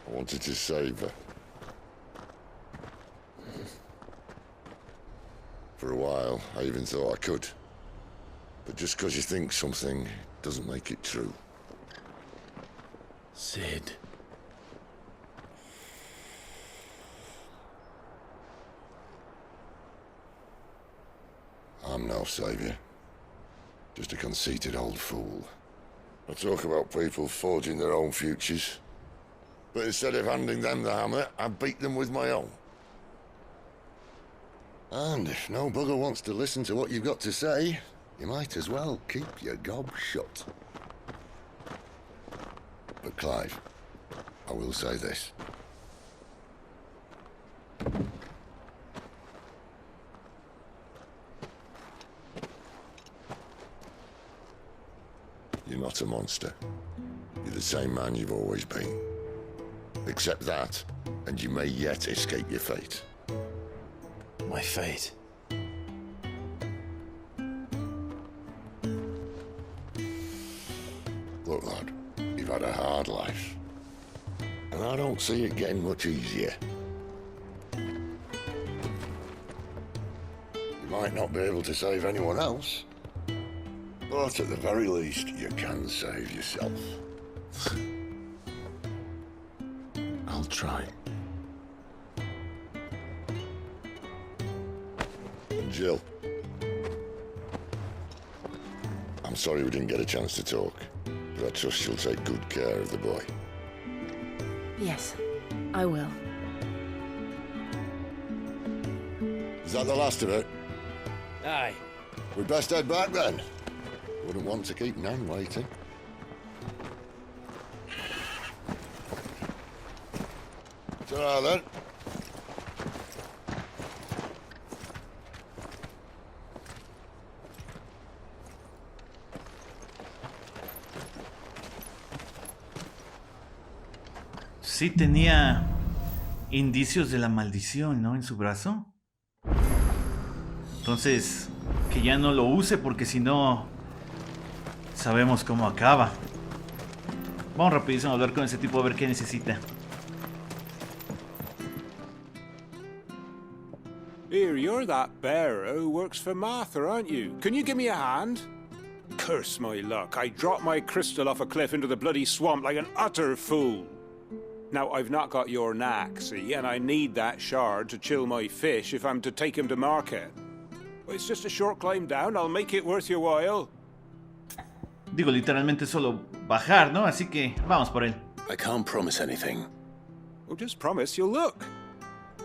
I wanted to save her. For a while, I even thought I could. But just because you think something doesn't make it true. Sid. I'm no savior. Just a conceited old fool. I talk about people forging their own futures. But instead of handing them the hammer, I beat them with my own. And if no bugger wants to listen to what you've got to say, you might as well keep your gob shut. But Clive, I will say this. You're not a monster. You're the same man you've always been. Accept that, and you may yet escape your fate. My fate? Look, lad, you've had a hard life. And I don't see it getting much easier. You might not be able to save anyone else, but at the very least, you can save yourself. I'll try. And Jill. I'm sorry we didn't get a chance to talk, but I trust you'll take good care of the boy. Yes, I will. Is that the last of it? Aye. We'd best head back then. Wouldn't want to keep Nan waiting. Ta-ra then. Sí tenía indicios de la maldición, ¿no? En su brazo. Entonces, que ya no lo use porque si no, sabemos cómo acaba. Vamos rapidísimo a hablar con ese tipo a ver qué necesita. Here, you're that bearer who works for Martha, aren't you? Can you give me a hand? Curse my luck, I dropped my crystal off a cliff into the bloody swamp like an utter fool. Now, I've not got your knack, see, and I need that shard to chill my fish if I'm to take him to market. It's just a short climb down, I'll make it worth your while. Digo, literalmente solo bajar, ¿no? Así que vamos por él. I can't promise anything. Well, just promise you'll look.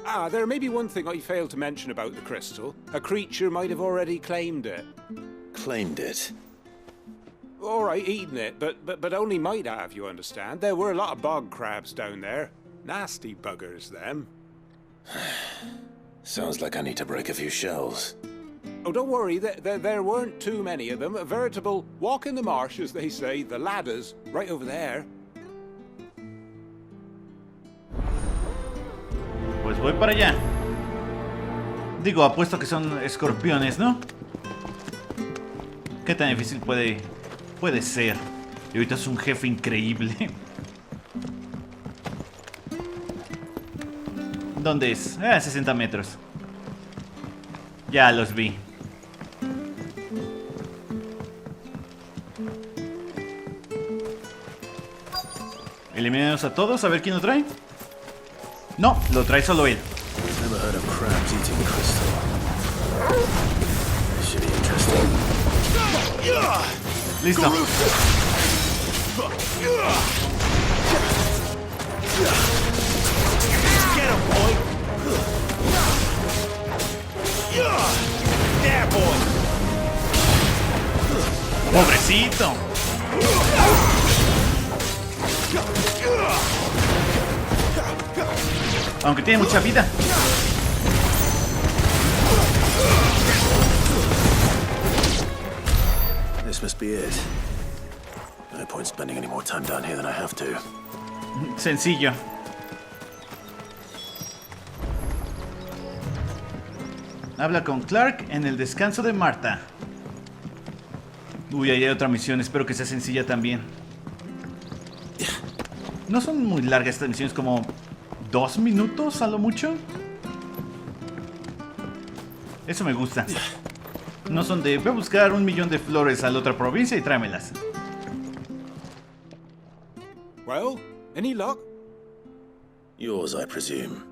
Ah, there may be one thing I failed to mention about the crystal. A creature might have already claimed it. Claimed it? All right, eaten it, but only might have, you understand. There were a lot of bog crabs down there. Nasty buggers, them. Sounds like I need to break a few shells. Oh, don't worry, there weren't too many of them. A veritable walk in the marsh, as they say, the ladders, right over there. voy para allá. Digo, apuesto que son escorpiones, ¿no? ¿Qué tan difícil puede ser? Y ahorita es un jefe increíble. ¿Dónde es? 60 metros. Ya los vi. Eliminemos a todos, a ver quién lo trae. No, lo trae solo él. Never heard of crabs eating crystal. This should be interesting. Listo. Get him, boy! There, boy! Pobrecito. Aunque tiene mucha vida. This must be it. No point spending any more time down here than I have to. Sencillo. Habla con Clark en el descanso de Marta. Uy, ahí hay otra misión. Espero que sea sencilla también. No son muy largas estas misiones, como 2 minutos a lo mucho. Eso me gusta. No son de, voy a buscar 1.000.000 de flores a la otra provincia y tráemelas. Well, any luck? Yours, I presume.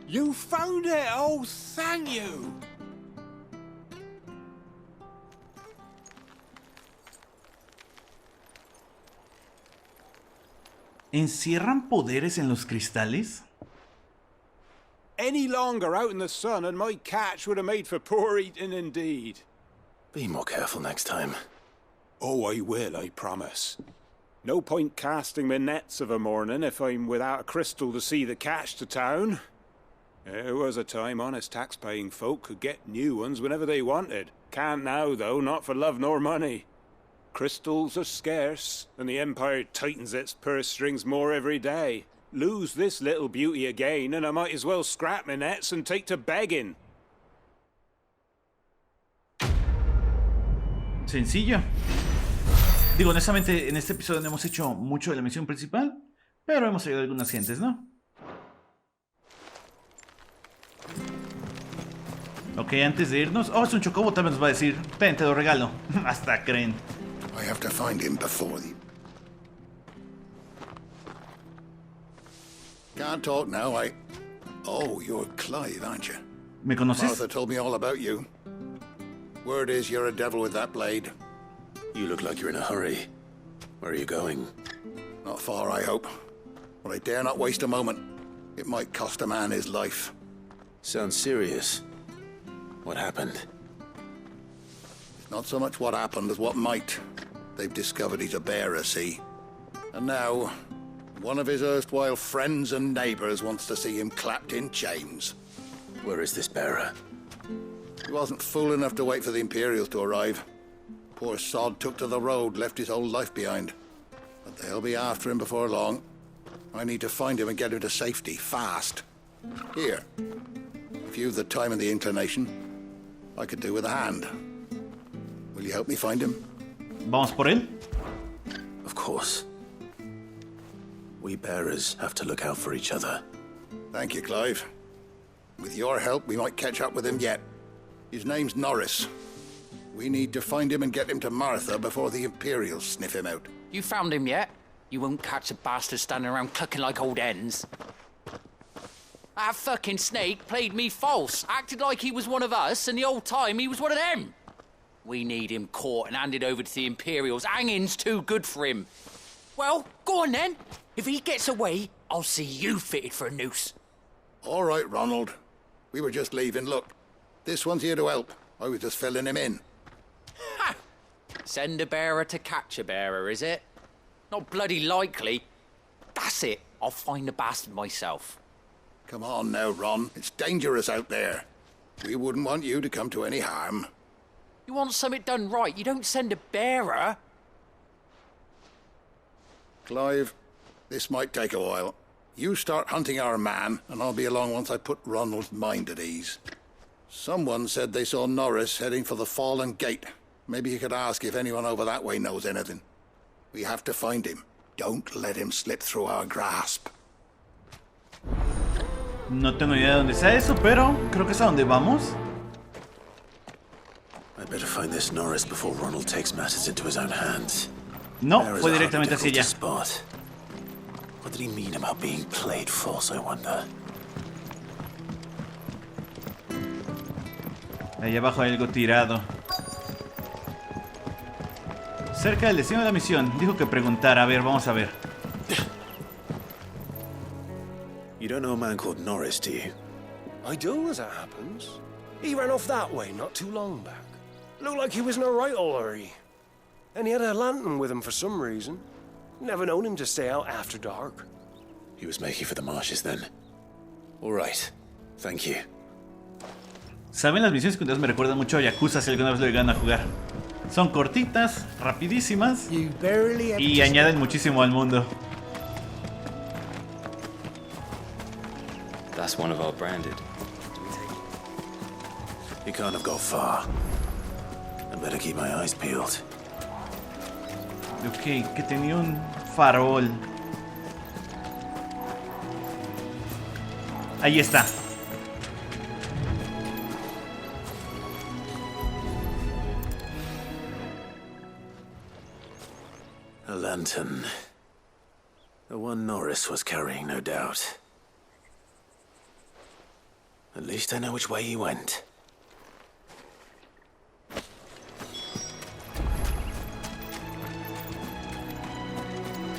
You found it! Oh, thank you! ¿Encierran poderes en los cristales? Any longer out in the sun and my catch would have made for poor eating indeed. Be more careful next time. Oh, I will, I promise. No point casting my nets of a morning if I'm without a crystal to see the catch to town. There was a time honest tax-paying folk could get new ones whenever they wanted. Can't now, though, not for love nor money. Crystals are scarce, and the Empire tightens its purse strings more every day. Lose this little beauty again, and I might as well scrap my nets and take to begging. Sencillo. Digo, honestamente, en este episodio no hemos hecho mucho de la misión principal, pero hemos ayudado a algunas gentes, ¿no? Ok, antes de irnos... Oh, es un chocobo, tal vez nos va a decir. Ten, te lo regalo. Hasta creen. I have to find him before the... Can't talk now, Oh, you're Clive, aren't you? ¿Me conoces? Martha told me all about you. Word is you're a devil with that blade. You look like you're in a hurry. Where are you going? Not far, I hope. But I dare not waste a moment. It might cost a man his life. Sounds serious. What happened? It's not so much what happened as what might. They've discovered he's a bearer, see? And now, one of his erstwhile friends and neighbors wants to see him clapped in chains. Where is this bearer? He wasn't fool enough to wait for the Imperials to arrive. Poor sod took to the road, left his whole life behind. But they'll be after him before long. I need to find him and get him to safety, fast. Here. If you've the time and the inclination, I could do with a hand. Will you help me find him? ¿Vamos por él? Of course. We bearers have to look out for each other. Thank you, Clive. With your help, we might catch up with him yet. His name's Norris. We need to find him and get him to Martha before the Imperials sniff him out. You found him yet? You won't catch a bastard standing around clucking like old hens. That fucking snake played me false, acted like he was one of us, and the whole time he was one of them. We need him caught and handed over to the Imperials. Hanging's too good for him. Well, go on then. If he gets away, I'll see you fitted for a noose. All right, Ronald. We were just leaving. Look, this one's here to help. I was just filling him in. Ha! Send a bearer to catch a bearer, is it? Not bloody likely. That's it. I'll find the bastard myself. Come on now, Ron. It's dangerous out there. We wouldn't want you to come to any harm. You want something done right, you don't send a bearer. Clive, this might take a while. You start hunting our man, and I'll be along once I put Ronald's mind at ease. Someone said they saw Norris heading for the Fallen Gate. Maybe you could ask if anyone over that way knows anything. We have to find him. Don't let him slip through our grasp. No tengo idea de dónde sea eso, pero creo que es a donde vamos. I better find this Norris before Ronald takes matters into his own hands. No, fue directamente hacia allá. Spot. What did he mean about being played false, I wonder? Allá abajo hay algo tirado. Cerca del destino de la misión. Dijo que preguntara. A ver, vamos a ver. You don't know a man called Norris, do you? I do, as it happens. He ran off that way not too long back. Looked like he was in a right old hurry. And he had a lantern with him for some reason. Never known him to stay out after dark. He was making for the marshes then. All right. Thank you. Saben, las misiones secundarias me recuerdan mucho a Yakuza si alguna vez lo llegan a jugar. Son cortitas, rapidísimas y añaden muchísimo al mundo. That's one of our branded. He can't have got far. I better keep my eyes peeled. Ok, que tenía un farol. Ahí está. A lantern. The one Norris was carrying, no doubt. At least I know which way he went.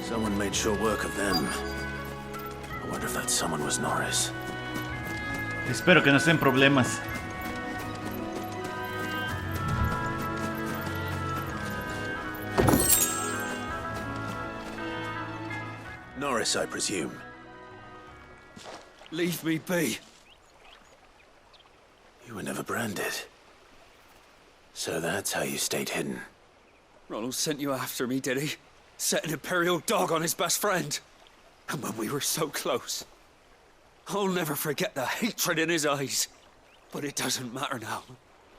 Someone made sure work of them. I wonder if that someone was Norris. Espero que no estén problemas. Norris, I presume. Leave me be. You were never branded. So that's how you stayed hidden. Ronald sent you after me, did he? Set an Imperial dog on his best friend. And when we were so close. I'll never forget the hatred in his eyes. But it doesn't matter now.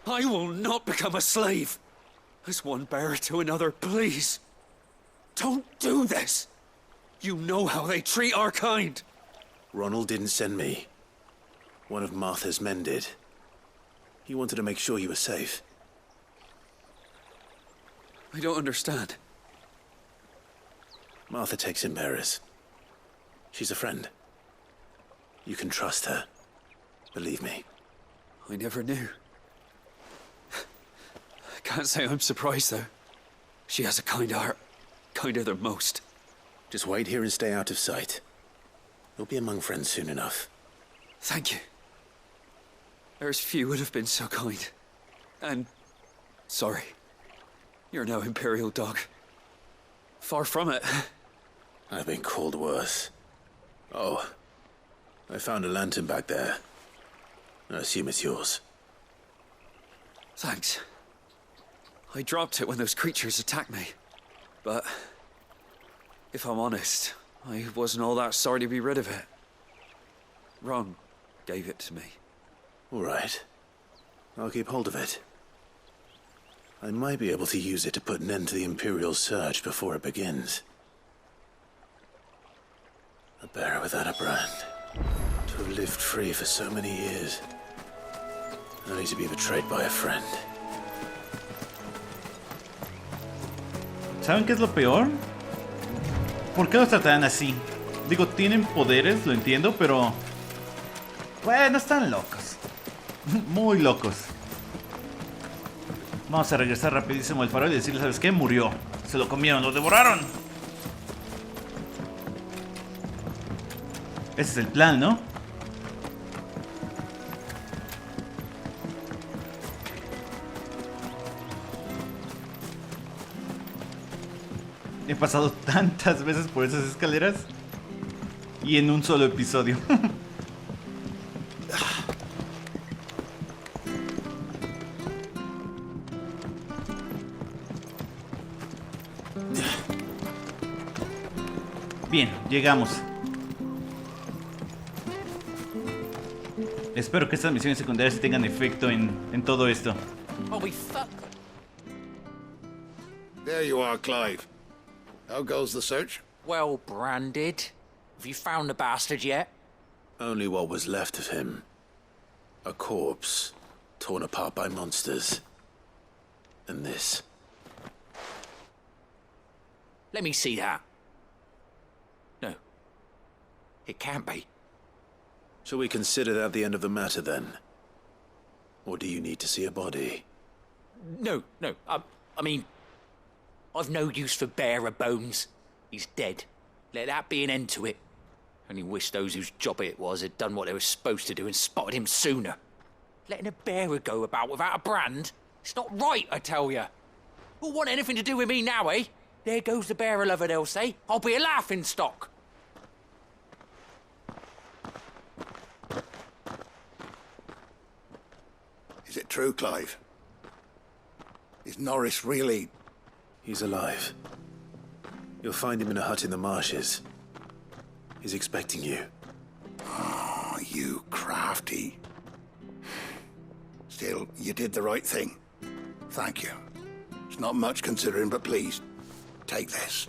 I will not become a slave. As one bearer to another, please. Don't do this. You know how they treat our kind. Ronald didn't send me. One of Martha's men did. He wanted to make sure you were safe. I don't understand. Martha takes in bearers. She's a friend. You can trust her. Believe me. I never knew. I can't say I'm surprised, though. She has a kind heart. Kinder than most. Just wait here and stay out of sight. You'll be among friends soon enough. Thank you. There's few would have been so kind. And sorry. You're no Imperial dog. Far from it. I've been called worse. Oh, I found a lantern back there. I assume it's yours. Thanks. I dropped it when those creatures attacked me. But if I'm honest, I wasn't all that sorry to be rid of it. Ron gave it to me. All right. I'll keep hold of it. I might be able to use it to put an end to the Imperial surge before it begins. A bearer without a brand. To have lived free for so many years. Only to be betrayed by a friend. ¿Saben qué es lo peor? ¿Por qué los tratan así? Digo, tienen poderes, lo entiendo, pero... Bueno, están locos. Muy locos. Vamos a regresar rapidísimo al farol y decirle, ¿sabes qué? Murió. Se lo comieron, lo devoraron. Ese es el plan, ¿no? He pasado tantas veces por esas escaleras y en un solo episodio. Bien, llegamos. Espero que estas misiones secundarias tengan efecto en todo esto. Oh, we fuck. There you are, Clive. How goes the search? Well branded. Have you found the bastard yet? Only what was left of him. A corpse, torn apart by monsters. And this. Let me see that. No. It can't be. Shall we consider that the end of the matter, then? Or do you need to see a body? No. I mean, I've no use for bearer bones. He's dead. Let that be an end to it. Only wish those whose job it was had done what they were supposed to do and spotted him sooner. Letting a bearer go about without a brand? It's not right, I tell you. Who'll want anything to do with me now, eh? There goes the bearer lover, they'll say. I'll be a laughing stock. Is it true, Clive? Is Norris really... He's alive. You'll find him in a hut in the marshes. He's expecting you. Oh, you crafty. Still, you did the right thing. Thank you. It's not much considering, but please, take this.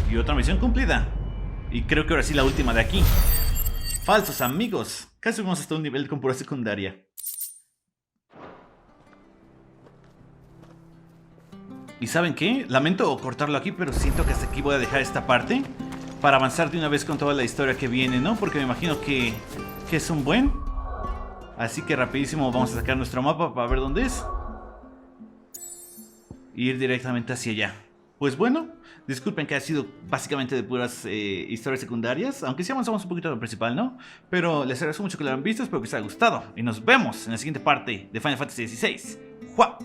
Y otra misión cumplida. Y creo que ahora sí la última de aquí. Falsos amigos. Casi vamos hasta un nivel con pura secundaria. ¿Y saben qué? Lamento cortarlo aquí, pero siento que hasta aquí voy a dejar esta parte para avanzar de una vez con toda la historia que viene, ¿no? Porque me imagino que es un buen. Así que rapidísimo vamos a sacar nuestro mapa para ver dónde es. Y ir directamente hacia allá. Pues bueno, disculpen que ha sido básicamente de puras historias secundarias, aunque sí avanzamos un poquito a lo principal, ¿no? Pero les agradezco mucho que lo hayan visto, espero que les haya gustado. Y nos vemos en la siguiente parte de Final Fantasy XVI. ¡Juá!